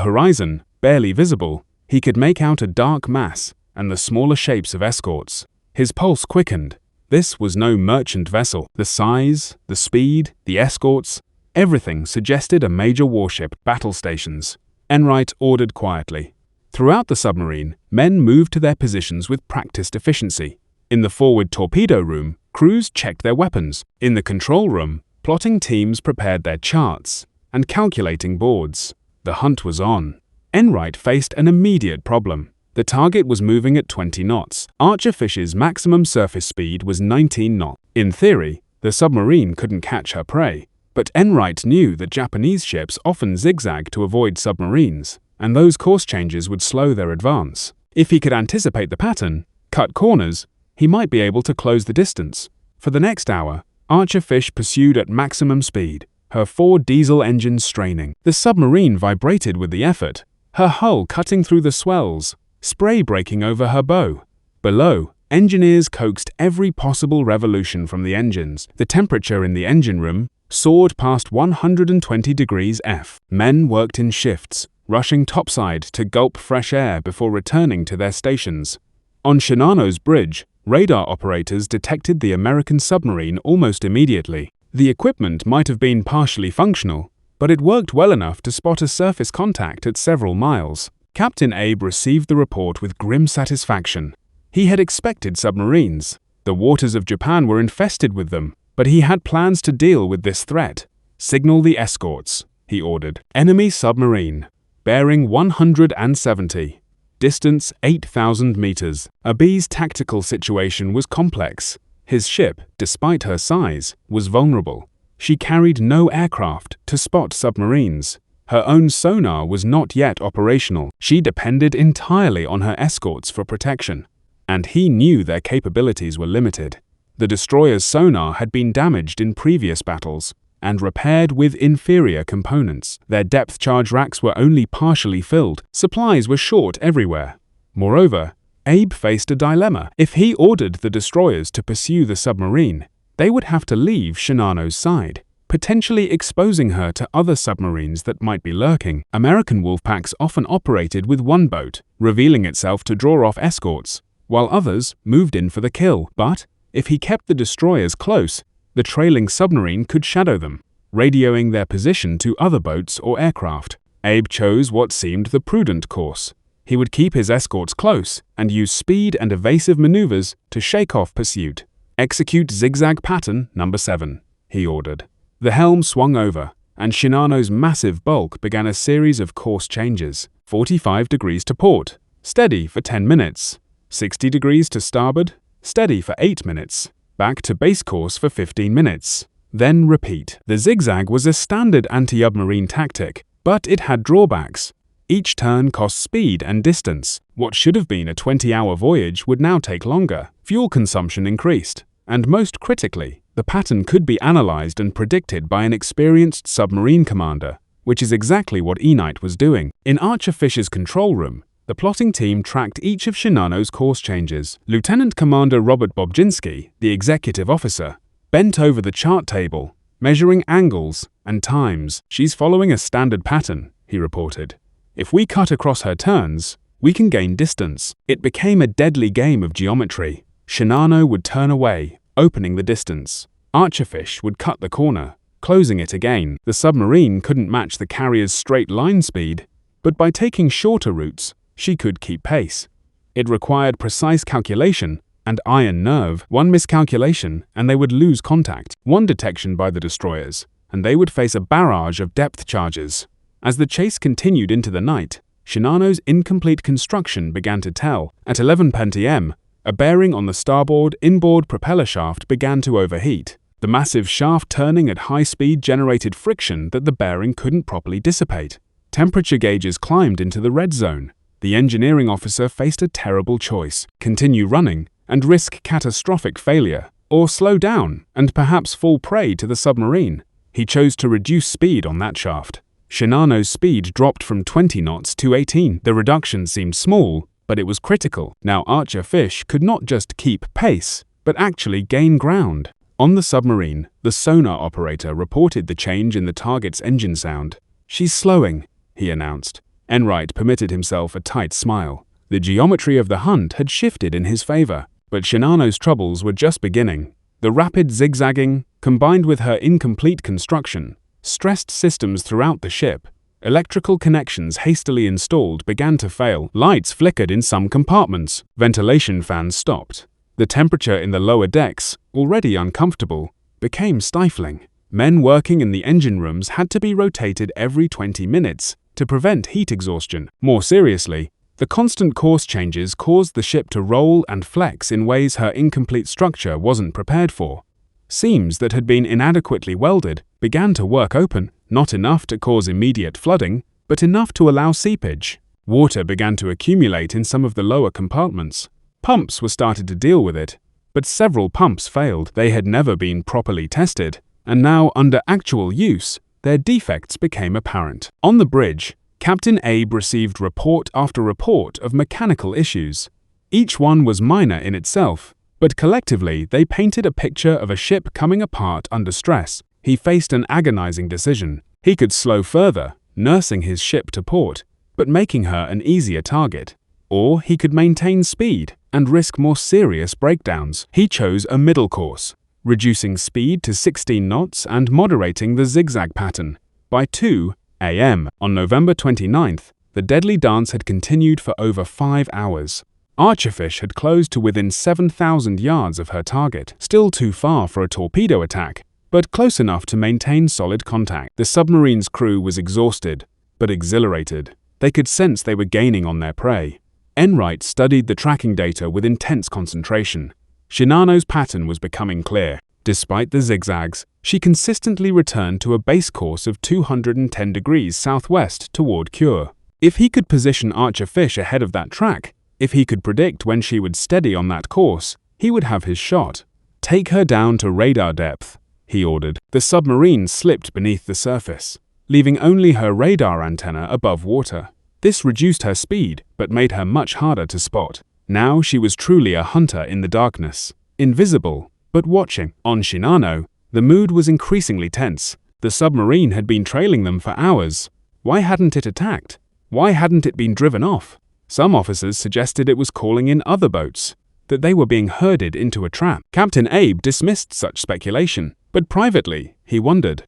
horizon, barely visible, he could make out a dark mass and the smaller shapes of escorts. His pulse quickened. This was no merchant vessel. The size, the speed, the escorts, everything suggested a major warship. Battle stations. Enright ordered quietly. Throughout the submarine, men moved to their positions with practiced efficiency. In the forward torpedo room, crews checked their weapons. In the control room, plotting teams prepared their charts and calculating boards. The hunt was on. Enright faced an immediate problem. The target was moving at 20 knots. Archerfish's maximum surface speed was 19 knots. In theory, the submarine couldn't catch her prey, but Enright knew that Japanese ships often zigzag to avoid submarines, and those course changes would slow their advance. If he could anticipate the pattern, cut corners, he might be able to close the distance. For the next hour, Archerfish pursued at maximum speed, her 4 diesel engines straining. The submarine vibrated with the effort, her hull cutting through the swells, spray breaking over her bow. Below, engineers coaxed every possible revolution from the engines. The temperature in the engine room soared past 120 degrees F. Men worked in shifts, rushing topside to gulp fresh air before returning to their stations. On Shinano's bridge, radar operators detected the American submarine almost immediately. The equipment might have been partially functional, but it worked well enough to spot a surface contact at several miles. Captain Abe received the report with grim satisfaction. He had expected submarines. The waters of Japan were infested with them, but he had plans to deal with this threat. "Signal the escorts," he ordered. Enemy submarine. Bearing 170. Distance 8,000 meters. Abe's tactical situation was complex. His ship, despite her size, was vulnerable. She carried no aircraft to spot submarines. Her own sonar was not yet operational. She depended entirely on her escorts for protection, and he knew their capabilities were limited. The destroyer's sonar had been damaged in previous battles and repaired with inferior components. Their depth charge racks were only partially filled. Supplies were short everywhere. Moreover, Abe faced a dilemma. If he ordered the destroyers to pursue the submarine, they would have to leave Shinano's side, potentially exposing her to other submarines that might be lurking. American wolfpacks often operated with one boat, revealing itself to draw off escorts, while others moved in for the kill. But if he kept the destroyers close, the trailing submarine could shadow them, radioing their position to other boats or aircraft. Abe chose what seemed the prudent course. He would keep his escorts close and use speed and evasive maneuvers to shake off pursuit. "Execute zigzag pattern number 7, he ordered. The helm swung over, and Shinano's massive bulk began a series of course changes. 45 degrees to port, steady for 10 minutes. 60 degrees to starboard, steady for 8 minutes. Back to base course for 15 minutes. Then repeat. The zigzag was a standard anti-submarine tactic, but it had drawbacks. Each turn cost speed and distance. What should have been a 20-hour voyage would now take longer. Fuel consumption increased, and most critically, the pattern could be analyzed and predicted by an experienced submarine commander, which is exactly what Enright was doing. In Archerfish's control room, the plotting team tracked each of Shinano's course changes. Lieutenant Commander Robert Bobczynski, the executive officer, bent over the chart table, measuring angles and times. "She's following a standard pattern," he reported. "If we cut across her turns, we can gain distance." It became a deadly game of geometry. Shinano would turn away, opening the distance. Archerfish would cut the corner, closing it again. The submarine couldn't match the carrier's straight line speed, but by taking shorter routes, she could keep pace. It required precise calculation and iron nerve. One miscalculation, and they would lose contact. One detection by the destroyers, and they would face a barrage of depth charges. As the chase continued into the night, Shinano's incomplete construction began to tell. At 11 p.m., a bearing on the starboard inboard propeller shaft began to overheat. The massive shaft turning at high speed generated friction that the bearing couldn't properly dissipate. Temperature gauges climbed into the red zone. The engineering officer faced a terrible choice: continue running and risk catastrophic failure, or slow down and perhaps fall prey to the submarine. He chose to reduce speed on that shaft. Shinano's speed dropped from 20 knots to 18. The reduction seemed small, but it was critical. Now Archerfish could not just keep pace, but actually gain ground. On the submarine, the sonar operator reported the change in the target's engine sound. "She's slowing," he announced. Enright permitted himself a tight smile. The geometry of the hunt had shifted in his favor, but Shinano's troubles were just beginning. The rapid zigzagging, combined with her incomplete construction, stressed systems throughout the ship. Electrical connections hastily installed began to fail. Lights flickered in some compartments. Ventilation fans stopped. The temperature in the lower decks, already uncomfortable, became stifling. Men working in the engine rooms had to be rotated every 20 minutes to prevent heat exhaustion. More seriously, the constant course changes caused the ship to roll and flex in ways her incomplete structure wasn't prepared for. Seams that had been inadequately welded began to work open, not enough to cause immediate flooding, but enough to allow seepage. Water began to accumulate in some of the lower compartments. Pumps were started to deal with it, but several pumps failed. They had never been properly tested, and now, under actual use, their defects became apparent. On the bridge, Captain Abe received report after report of mechanical issues. Each one was minor in itself, but collectively they painted a picture of a ship coming apart under stress. He faced an agonizing decision. He could slow further, nursing his ship to port, but making her an easier target. Or he could maintain speed and risk more serious breakdowns. He chose a middle course, reducing speed to 16 knots and moderating the zigzag pattern. By 2 a.m. on November 29th, the deadly dance had continued for over 5 hours. Archerfish had closed to within 7,000 yards of her target, still too far for a torpedo attack, but close enough to maintain solid contact. The submarine's crew was exhausted, but exhilarated. They could sense they were gaining on their prey. Enright studied the tracking data with intense concentration. Shinano's pattern was becoming clear. Despite the zigzags, she consistently returned to a base course of 210 degrees southwest toward Kure. If he could position Archerfish ahead of that track, if he could predict when she would steady on that course, he would have his shot. "Take her down to radar depth," he ordered. The submarine slipped beneath the surface, leaving only her radar antenna above water. This reduced her speed, but made her much harder to spot. Now she was truly a hunter in the darkness, invisible, but watching. On Shinano, the mood was increasingly tense. The submarine had been trailing them for hours. Why hadn't it attacked? Why hadn't it been driven off? Some officers suggested it was calling in other boats, that they were being herded into a trap. Captain Abe dismissed such speculation, but privately, he wondered.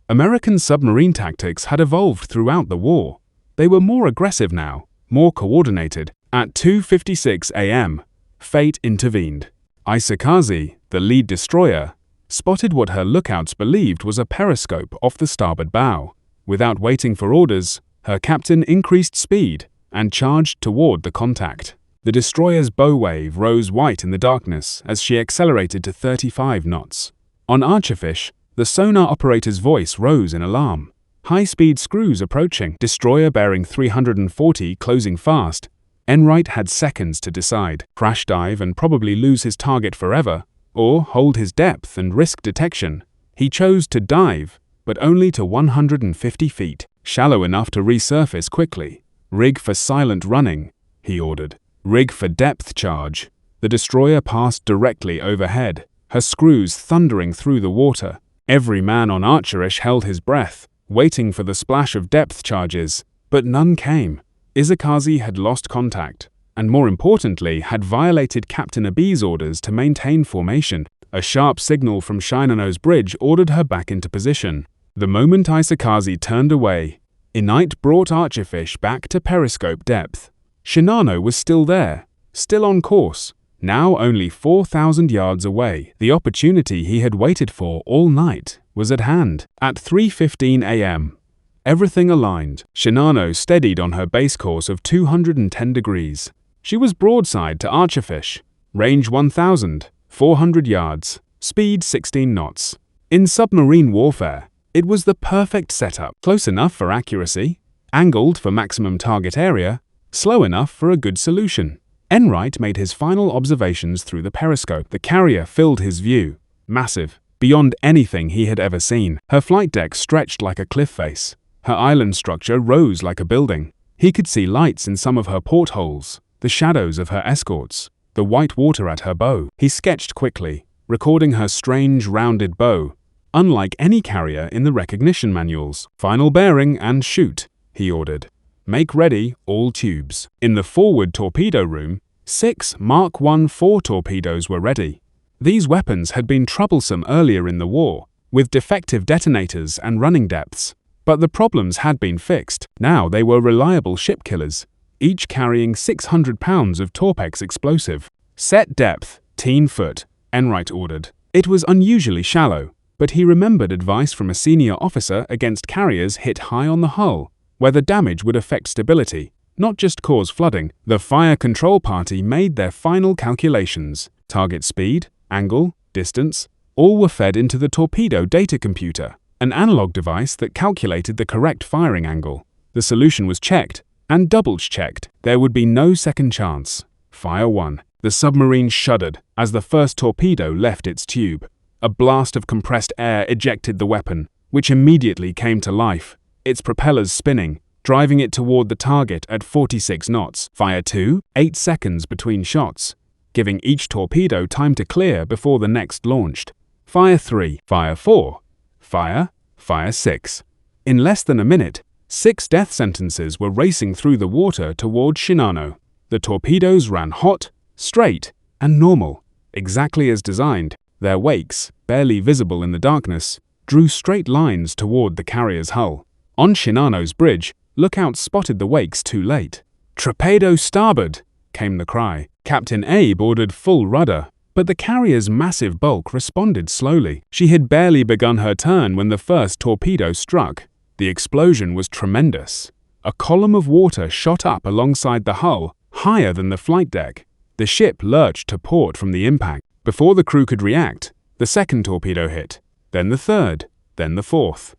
American submarine tactics had evolved throughout the war. They were more aggressive now, more coordinated. At 2:56 a.m., fate intervened. Isakaze, the lead destroyer, spotted what her lookouts believed was a periscope off the starboard bow. Without waiting for orders, her captain increased speed and charged toward the contact. The destroyer's bow wave rose white in the darkness as she accelerated to 35 knots. On Archerfish, the sonar operator's voice rose in alarm. High-speed screws approaching, destroyer bearing 340 closing fast. Enright had seconds to decide: crash dive and probably lose his target forever, or hold his depth and risk detection. He chose to dive, but only to 150 feet, shallow enough to resurface quickly. Rig for silent running, he ordered. Rig for depth charge. The destroyer passed directly overhead, her screws thundering through the water. Every man on Archerfish held his breath, waiting for the splash of depth charges, but none came. Isakaze had lost contact, and more importantly, had violated Captain Abe's orders to maintain formation. A sharp signal from Shinano's bridge ordered her back into position. The moment Isakaze turned away, Enright brought Archerfish back to periscope depth. Shinano was still there, still on course, now only 4,000 yards away. The opportunity he had waited for all night was at hand. At 3:15 a.m., everything aligned. Shinano steadied on her base course of 210 degrees. She was broadside to Archerfish, range 1,400 yards, speed 16 knots. In submarine warfare, it was the perfect setup. Close enough for accuracy, angled for maximum target area, slow enough for a good solution. Enright made his final observations through the periscope. The carrier filled his view, massive, beyond anything he had ever seen. Her flight deck stretched like a cliff face. Her island structure rose like a building. He could see lights in some of her portholes, the shadows of her escorts, the white water at her bow. He sketched quickly, recording her strange, rounded bow, unlike any carrier in the recognition manuals. Final bearing and shoot, he ordered. Make ready all tubes. In the forward torpedo room, 6 Mark I 4 torpedoes were ready. These weapons had been troublesome earlier in the war, with defective detonators and running depths. But the problems had been fixed. Now they were reliable ship killers, each carrying 600 pounds of Torpex explosive. Set depth, 10 foot, Enright ordered. It was unusually shallow, but he remembered advice from a senior officer against carriers hit high on the hull, where the damage would affect stability, not just cause flooding. The fire control party made their final calculations. Target speed, angle, distance, all were fed into the torpedo data computer, an analog device that calculated the correct firing angle. The solution was checked and double-checked. There would be no second chance. Fire 1. The submarine shuddered as the first torpedo left its tube. A blast of compressed air ejected the weapon, which immediately came to life, its propellers spinning, driving it toward the target at 46 knots. Fire 2. 8 seconds between shots, giving each torpedo time to clear before the next launched. Fire 3. Fire 4. Fire 6. In less than a minute, 6 death sentences were racing through the water toward Shinano. The torpedoes ran hot, straight, and normal, exactly as designed. Their wakes, barely visible in the darkness, drew straight lines toward the carrier's hull. On Shinano's bridge, lookouts spotted the wakes too late. "Torpedo starboard!" came the cry. Captain Abe ordered full rudder, but the carrier's massive bulk responded slowly. She had barely begun her turn when the first torpedo struck. The explosion was tremendous. A column of water shot up alongside the hull, higher than the flight deck. The ship lurched to port from the impact. Before the crew could react, the second torpedo hit, then the third, then the fourth.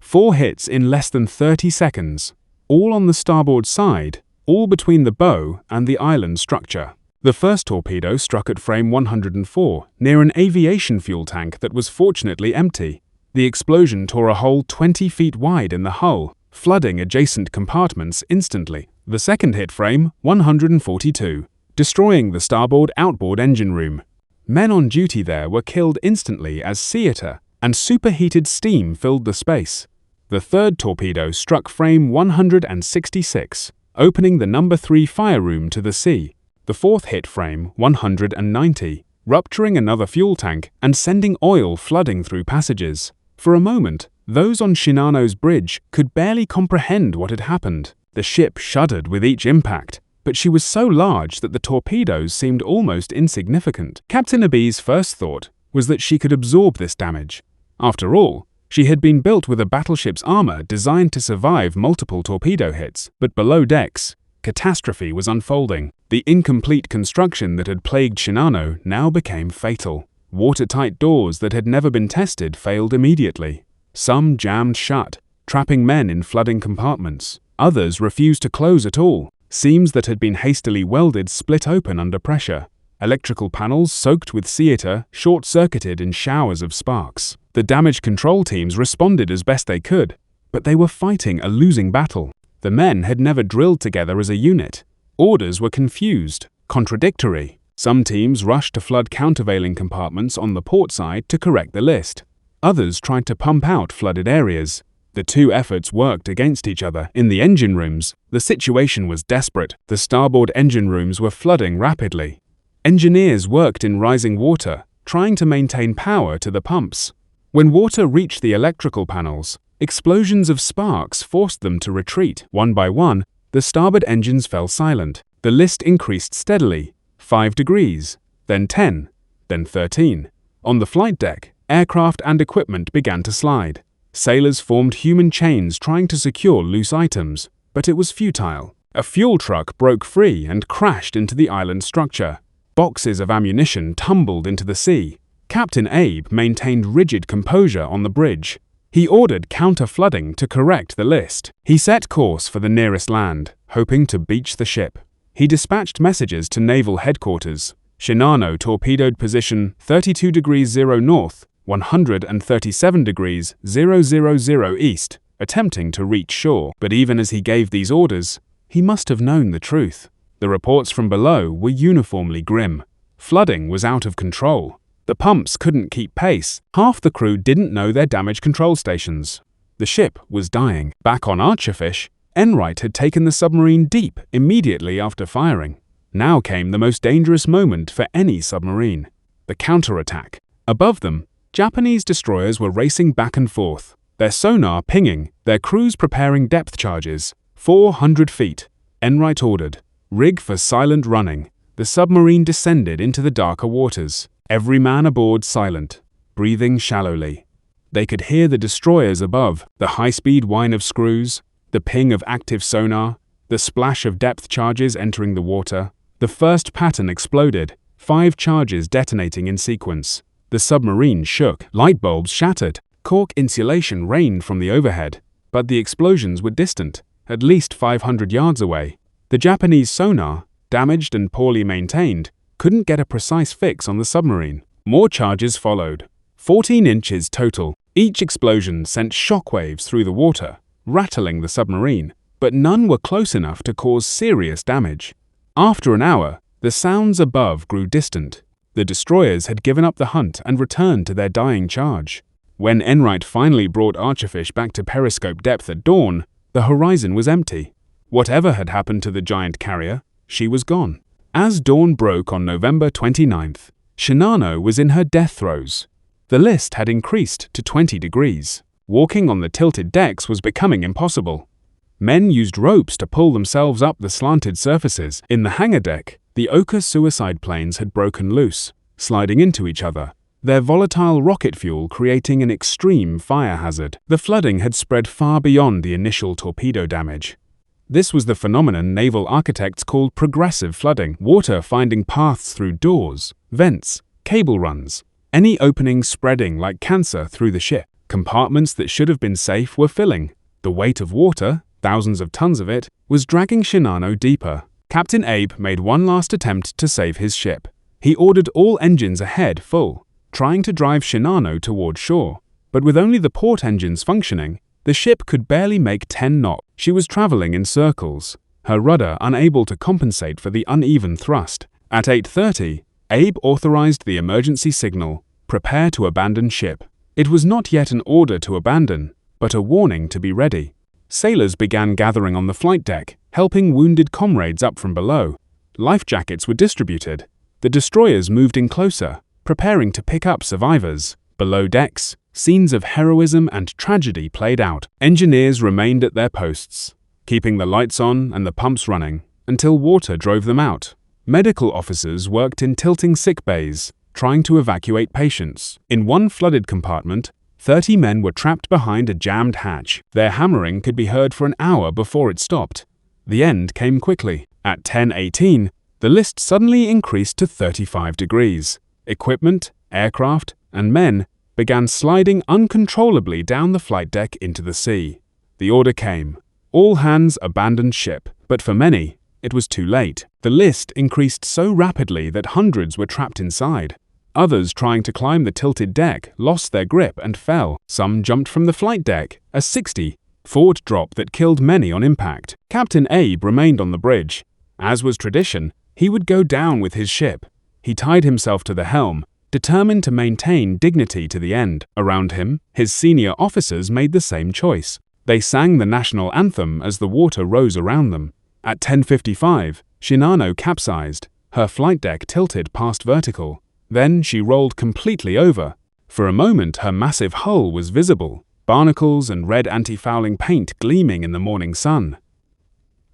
4 hits in less than 30 seconds, all on the starboard side, all between the bow and the island structure. The first torpedo struck at frame 104, near an aviation fuel tank that was fortunately empty. The explosion tore a hole 20 feet wide in the hull, flooding adjacent compartments instantly. The second hit frame 142, destroying the starboard-outboard engine room. Men on duty there were killed instantly as theater and superheated steam filled the space. The third torpedo struck frame 166, opening the number 3 fire room to the sea. The fourth hit frame 190, rupturing another fuel tank and sending oil flooding through passages. For a moment, those on Shinano's bridge could barely comprehend what had happened. The ship shuddered with each impact, but she was so large that the torpedoes seemed almost insignificant. Captain Abe's first thought was that she could absorb this damage. After all, she had been built with a battleship's armor designed to survive multiple torpedo hits, but below decks, catastrophe was unfolding. The incomplete construction that had plagued Shinano now became fatal. Watertight doors that had never been tested failed immediately. Some jammed shut, trapping men in flooding compartments. Others refused to close at all. Seams that had been hastily welded split open under pressure. Electrical panels soaked with theater short-circuited in showers of sparks. The damage control teams responded as best they could, but they were fighting a losing battle. The men had never drilled together as a unit. Orders were confused, contradictory. Some teams rushed to flood countervailing compartments on the port side to correct the list. Others tried to pump out flooded areas. The two efforts worked against each other. In the engine rooms, the situation was desperate. The starboard engine rooms were flooding rapidly. Engineers worked in rising water, trying to maintain power to the pumps. When water reached the electrical panels, explosions of sparks forced them to retreat. One by one, the starboard engines fell silent. The list increased steadily, 5 degrees, then 10, then 13. On the flight deck, aircraft and equipment began to slide. Sailors formed human chains trying to secure loose items, but it was futile. A fuel truck broke free and crashed into the island structure. Boxes of ammunition tumbled into the sea. Captain Abe maintained rigid composure on the bridge. He ordered counter-flooding to correct the list. He set course for the nearest land, hoping to beach the ship. He dispatched messages to naval headquarters. Shinano torpedoed position 32 degrees 0 north, 137 degrees 000 east, attempting to reach shore. But even as he gave these orders, he must have known the truth. The reports from below were uniformly grim. Flooding was out of control. The pumps couldn't keep pace. Half the crew didn't know their damage control stations. The ship was dying. Back on Archerfish, Enright had taken the submarine deep immediately after firing. Now came the most dangerous moment for any submarine: the counterattack. Above them, Japanese destroyers were racing back and forth, their sonar pinging, their crews preparing depth charges. 400 feet. Enright ordered, "Rig for silent running." The submarine descended into the darker waters. Every man aboard silent, breathing shallowly. They could hear the destroyers above, the high-speed whine of screws, the ping of active sonar, the splash of depth charges entering the water. The first pattern exploded, 5 charges detonating in sequence. The submarine shook, light bulbs shattered, cork insulation rained from the overhead. But the explosions were distant, at least 500 yards away. The Japanese sonar, damaged and poorly maintained, couldn't get a precise fix on the submarine. More charges followed, 14 inches total. Each explosion sent shockwaves through the water, rattling the submarine, but none were close enough to cause serious damage. After an hour, the sounds above grew distant. The destroyers had given up the hunt and returned to their dying charge. When Enright finally brought Archerfish back to periscope depth at dawn, the horizon was empty. Whatever had happened to the giant carrier, she was gone. As dawn broke on November 29th, Shinano was in her death throes. The list had increased to 20 degrees. Walking on the tilted decks was becoming impossible. Men used ropes to pull themselves up the slanted surfaces. In the hangar deck, the Oka suicide planes had broken loose, sliding into each other, their volatile rocket fuel creating an extreme fire hazard. The flooding had spread far beyond the initial torpedo damage. This was the phenomenon naval architects called progressive flooding, water finding paths through doors, vents, cable runs, any opening spreading like cancer through the ship. Compartments that should have been safe were filling. The weight of water, thousands of tons of it, was dragging Shinano deeper. Captain Abe made one last attempt to save his ship. He ordered all engines ahead full, trying to drive Shinano toward shore. But with only the port engines functioning, the ship could barely make 10 knots. She was traveling in circles, her rudder unable to compensate for the uneven thrust. At 8:30, Abe authorized the emergency signal, "Prepare to abandon ship." It was not yet an order to abandon, but a warning to be ready. Sailors began gathering on the flight deck, helping wounded comrades up from below. Life jackets were distributed. The destroyers moved in closer, preparing to pick up survivors. Below decks, scenes of heroism and tragedy played out. Engineers remained at their posts, keeping the lights on and the pumps running, until water drove them out. Medical officers worked in tilting sick bays, trying to evacuate patients. In one flooded compartment, 30 men were trapped behind a jammed hatch. Their hammering could be heard for an hour before it stopped. The end came quickly. At 10:18, the list suddenly increased to 35 degrees. Equipment, aircraft, and men began sliding uncontrollably down the flight deck into the sea. The order came. All hands abandoned ship. But for many, it was too late. The list increased so rapidly that hundreds were trapped inside. Others, trying to climb the tilted deck, lost their grip and fell. Some jumped from the flight deck, a 60-foot drop that killed many on impact. Captain Abe remained on the bridge. As was tradition, he would go down with his ship. He tied himself to the helm, determined to maintain dignity to the end. Around him, his senior officers made the same choice. They sang the national anthem as the water rose around them. At 10:55, Shinano capsized. Her flight deck tilted past vertical. Then she rolled completely over. For a moment, her massive hull was visible, barnacles and red anti-fouling paint gleaming in the morning sun.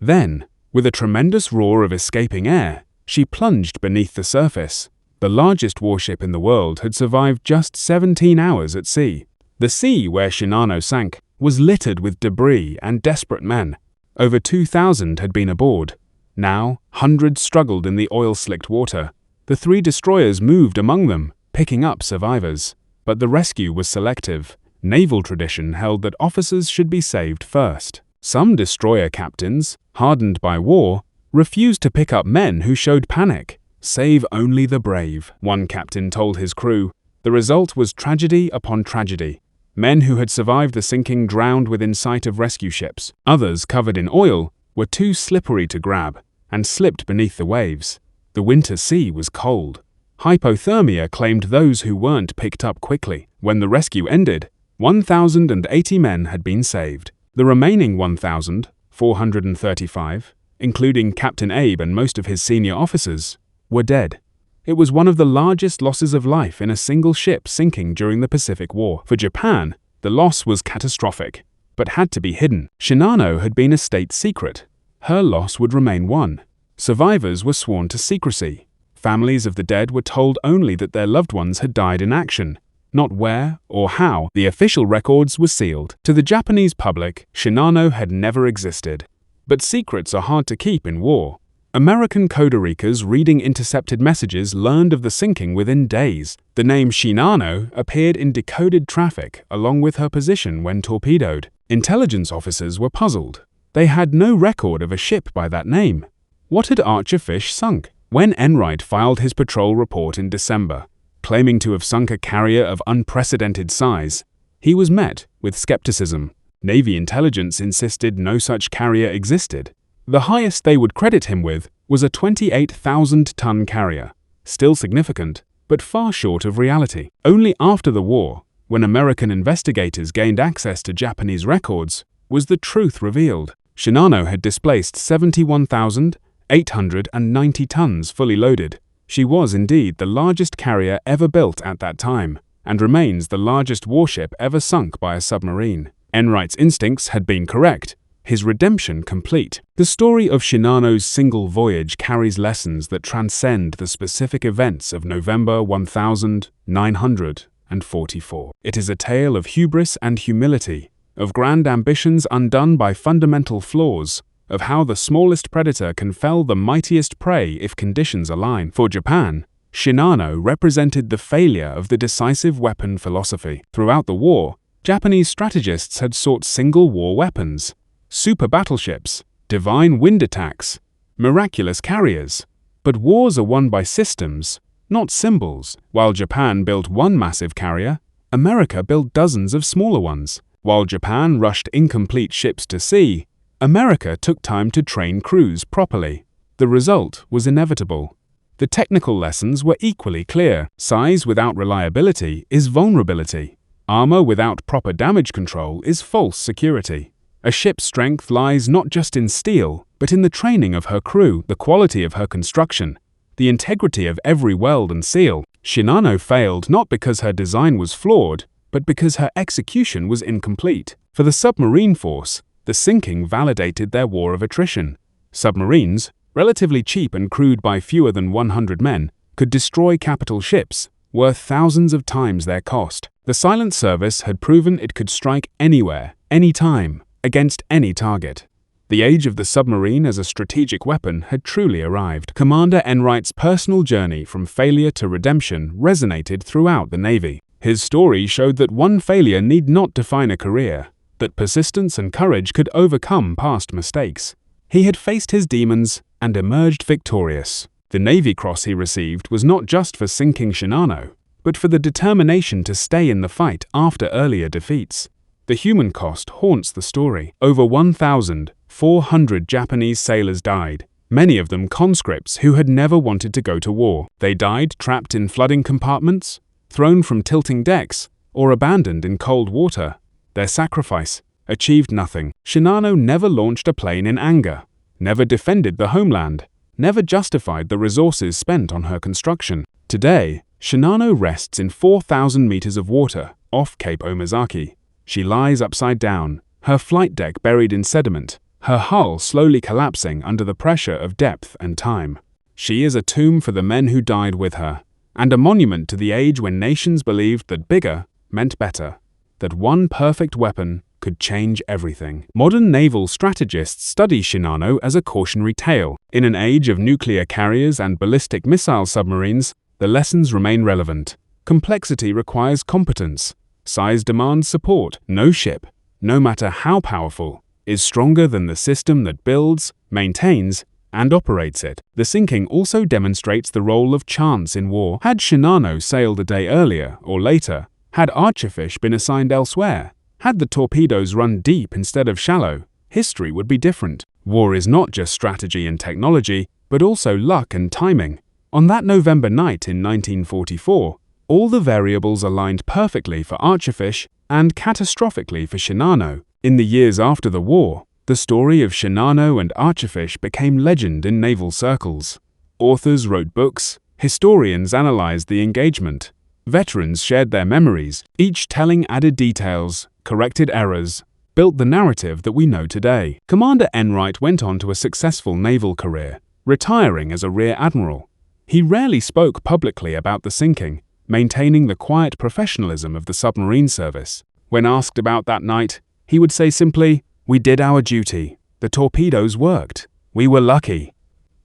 Then, with a tremendous roar of escaping air, she plunged beneath the surface. The largest warship in the world had survived just 17 hours at sea. The sea where Shinano sank was littered with debris and desperate men. Over 2,000 had been aboard. Now, hundreds struggled in the oil-slicked water. The 3 destroyers moved among them, picking up survivors. But the rescue was selective. Naval tradition held that officers should be saved first. Some destroyer captains, hardened by war, refused to pick up men who showed panic. "Save only the brave," one captain told his crew. The result was tragedy upon tragedy. Men who had survived the sinking drowned within sight of rescue ships. Others, covered in oil, were too slippery to grab and slipped beneath the waves. The winter sea was cold. Hypothermia claimed those who weren't picked up quickly. When the rescue ended, 1,080 men had been saved. The remaining 1,435, including Captain Abe and most of his senior officers, were dead. It was one of the largest losses of life in a single ship sinking during the Pacific War. For Japan, the loss was catastrophic, but had to be hidden. Shinano had been a state secret. Her loss would remain one. Survivors were sworn to secrecy. Families of the dead were told only that their loved ones had died in action, not where or how. The official records were sealed. To the Japanese public, Shinano had never existed. But secrets are hard to keep in war. American coderikas reading intercepted messages learned of the sinking within days. The name Shinano appeared in decoded traffic along with her position when torpedoed. Intelligence officers were puzzled. They had no record of a ship by that name. What had Archerfish sunk? When Enright filed his patrol report in December, claiming to have sunk a carrier of unprecedented size, he was met with skepticism. Navy intelligence insisted no such carrier existed. The highest they would credit him with was a 28,000-ton carrier, still significant, but far short of reality. Only after the war, when American investigators gained access to Japanese records, was the truth revealed. Shinano had displaced 71,890 tons fully loaded. She was indeed the largest carrier ever built at that time, and remains the largest warship ever sunk by a submarine. Enright's instincts had been correct, his redemption complete. The story of Shinano's single voyage carries lessons that transcend the specific events of November 1944. It is a tale of hubris and humility, of grand ambitions undone by fundamental flaws, of how the smallest predator can fell the mightiest prey if conditions align. For Japan, Shinano represented the failure of the decisive weapon philosophy. Throughout the war, Japanese strategists had sought single war weapons, super battleships, divine wind attacks, miraculous carriers. But wars are won by systems, not symbols. While Japan built one massive carrier, America built dozens of smaller ones. While Japan rushed incomplete ships to sea, America took time to train crews properly. The result was inevitable. The technical lessons were equally clear. Size without reliability is vulnerability. Armor without proper damage control is false security. A ship's strength lies not just in steel, but in the training of her crew, the quality of her construction, the integrity of every weld and seal. Shinano failed not because her design was flawed, but because her execution was incomplete. For the submarine force, the sinking validated their war of attrition. Submarines, relatively cheap and crewed by fewer than 100 men, could destroy capital ships, worth thousands of times their cost. The silent service had proven it could strike anywhere, anytime, against any target. The age of the submarine as a strategic weapon had truly arrived. Commander Enright's personal journey from failure to redemption resonated throughout the Navy. His story showed that one failure need not define a career, that persistence and courage could overcome past mistakes. He had faced his demons and emerged victorious. The Navy Cross he received was not just for sinking Shinano, but for the determination to stay in the fight after earlier defeats. The human cost haunts the story. Over 1,400 Japanese sailors died, many of them conscripts who had never wanted to go to war. They died trapped in flooding compartments, thrown from tilting decks, or abandoned in cold water. Their sacrifice achieved nothing. Shinano never launched a plane in anger, never defended the homeland, never justified the resources spent on her construction. Today, Shinano rests in 4,000 meters of water off Cape Omazaki. She lies upside down, her flight deck buried in sediment, her hull slowly collapsing under the pressure of depth and time. She is a tomb for the men who died with her, and a monument to the age when nations believed that bigger meant better, that one perfect weapon could change everything. Modern naval strategists study Shinano as a cautionary tale. In an age of nuclear carriers and ballistic missile submarines, the lessons remain relevant. Complexity requires competence. Size demands support. No ship, no matter how powerful, is stronger than the system that builds, maintains, and operates it. The sinking also demonstrates the role of chance in war. Had Shinano sailed a day earlier or later, had Archerfish been assigned elsewhere, had the torpedoes run deep instead of shallow, history would be different. War is not just strategy and technology, but also luck and timing. On that November night in 1944, all the variables aligned perfectly for Archerfish and catastrophically for Shinano. In the years after the war, the story of Shinano and Archerfish became legend in naval circles. Authors wrote books, historians analyzed the engagement, veterans shared their memories, each telling added details, corrected errors, built the narrative that we know today. Commander Enright went on to a successful naval career, retiring as a rear admiral. He rarely spoke publicly about the sinking, maintaining the quiet professionalism of the submarine service. When asked about that night, he would say simply, "We did our duty. The torpedoes worked. We were lucky."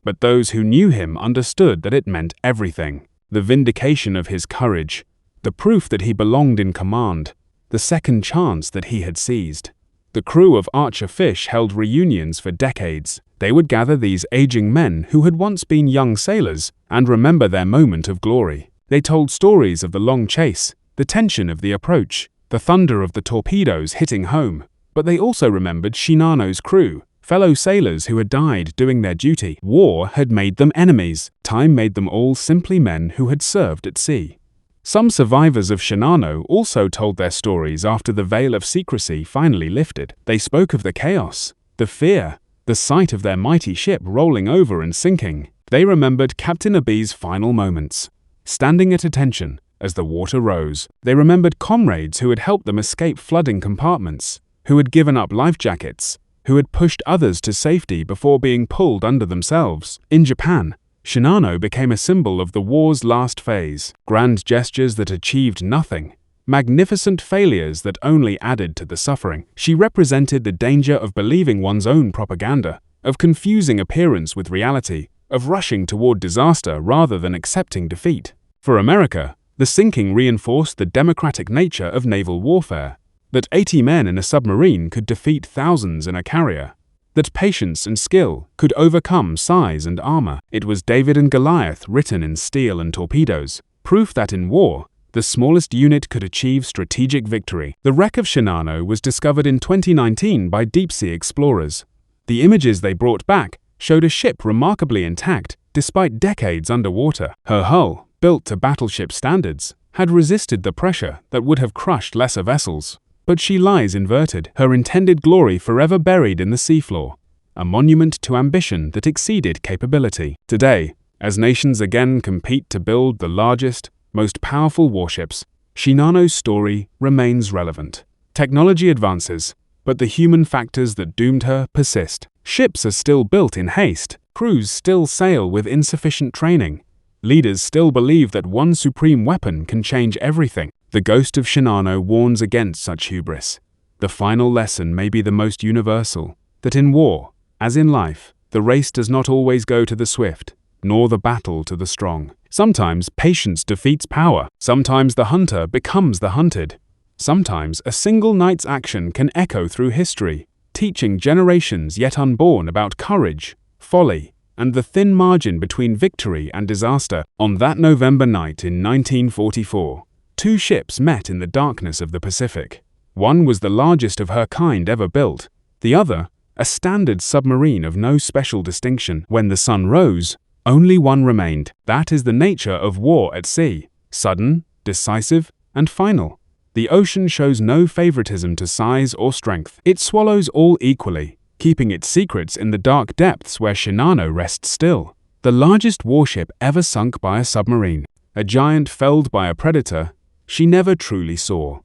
But those who knew him understood that it meant everything. The vindication of his courage, the proof that he belonged in command, the second chance that he had seized. The crew of Archerfish held reunions for decades. They would gather these aging men who had once been young sailors and remember their moment of glory. They told stories of the long chase, the tension of the approach, the thunder of the torpedoes hitting home. But they also remembered Shinano's crew, fellow sailors who had died doing their duty. War had made them enemies. Time made them all simply men who had served at sea. Some survivors of Shinano also told their stories after the veil of secrecy finally lifted. They spoke of the chaos, the fear, the sight of their mighty ship rolling over and sinking. They remembered Captain Abi's final moments, standing at attention as the water rose. They remembered comrades who had helped them escape flooding compartments, who had given up life jackets, who had pushed others to safety before being pulled under themselves. In Japan, Shinano became a symbol of the war's last phase. Grand gestures that achieved nothing, magnificent failures that only added to the suffering. She represented the danger of believing one's own propaganda, of confusing appearance with reality, of rushing toward disaster rather than accepting defeat. For America, the sinking reinforced the democratic nature of naval warfare, that 80 men in a submarine could defeat thousands in a carrier, that patience and skill could overcome size and armor. It was David and Goliath written in steel and torpedoes, proof that in war, the smallest unit could achieve strategic victory. The wreck of Shinano was discovered in 2019 by deep-sea explorers. The images they brought back showed a ship remarkably intact despite decades underwater. Her hull, built to battleship standards, had resisted the pressure that would have crushed lesser vessels. But she lies inverted, her intended glory forever buried in the seafloor, a monument to ambition that exceeded capability. Today, as nations again compete to build the largest, most powerful warships, Shinano's story remains relevant. Technology advances, but the human factors that doomed her persist. Ships are still built in haste, crews still sail with insufficient training, leaders still believe that one supreme weapon can change everything. The ghost of Shinano warns against such hubris. The final lesson may be the most universal, that in war, as in life, the race does not always go to the swift, nor the battle to the strong. Sometimes patience defeats power. Sometimes the hunter becomes the hunted. Sometimes a single night's action can echo through history, teaching generations yet unborn about courage, folly, and the thin margin between victory and disaster. On that November night in 1944, two ships met in the darkness of the Pacific. One was the largest of her kind ever built, the other, a standard submarine of no special distinction. When the sun rose, only one remained. That is the nature of war at sea: sudden, decisive, and final. The ocean shows no favoritism to size or strength. It swallows all equally, keeping its secrets in the dark depths where Shinano rests still. The largest warship ever sunk by a submarine, a giant felled by a predator she never truly saw.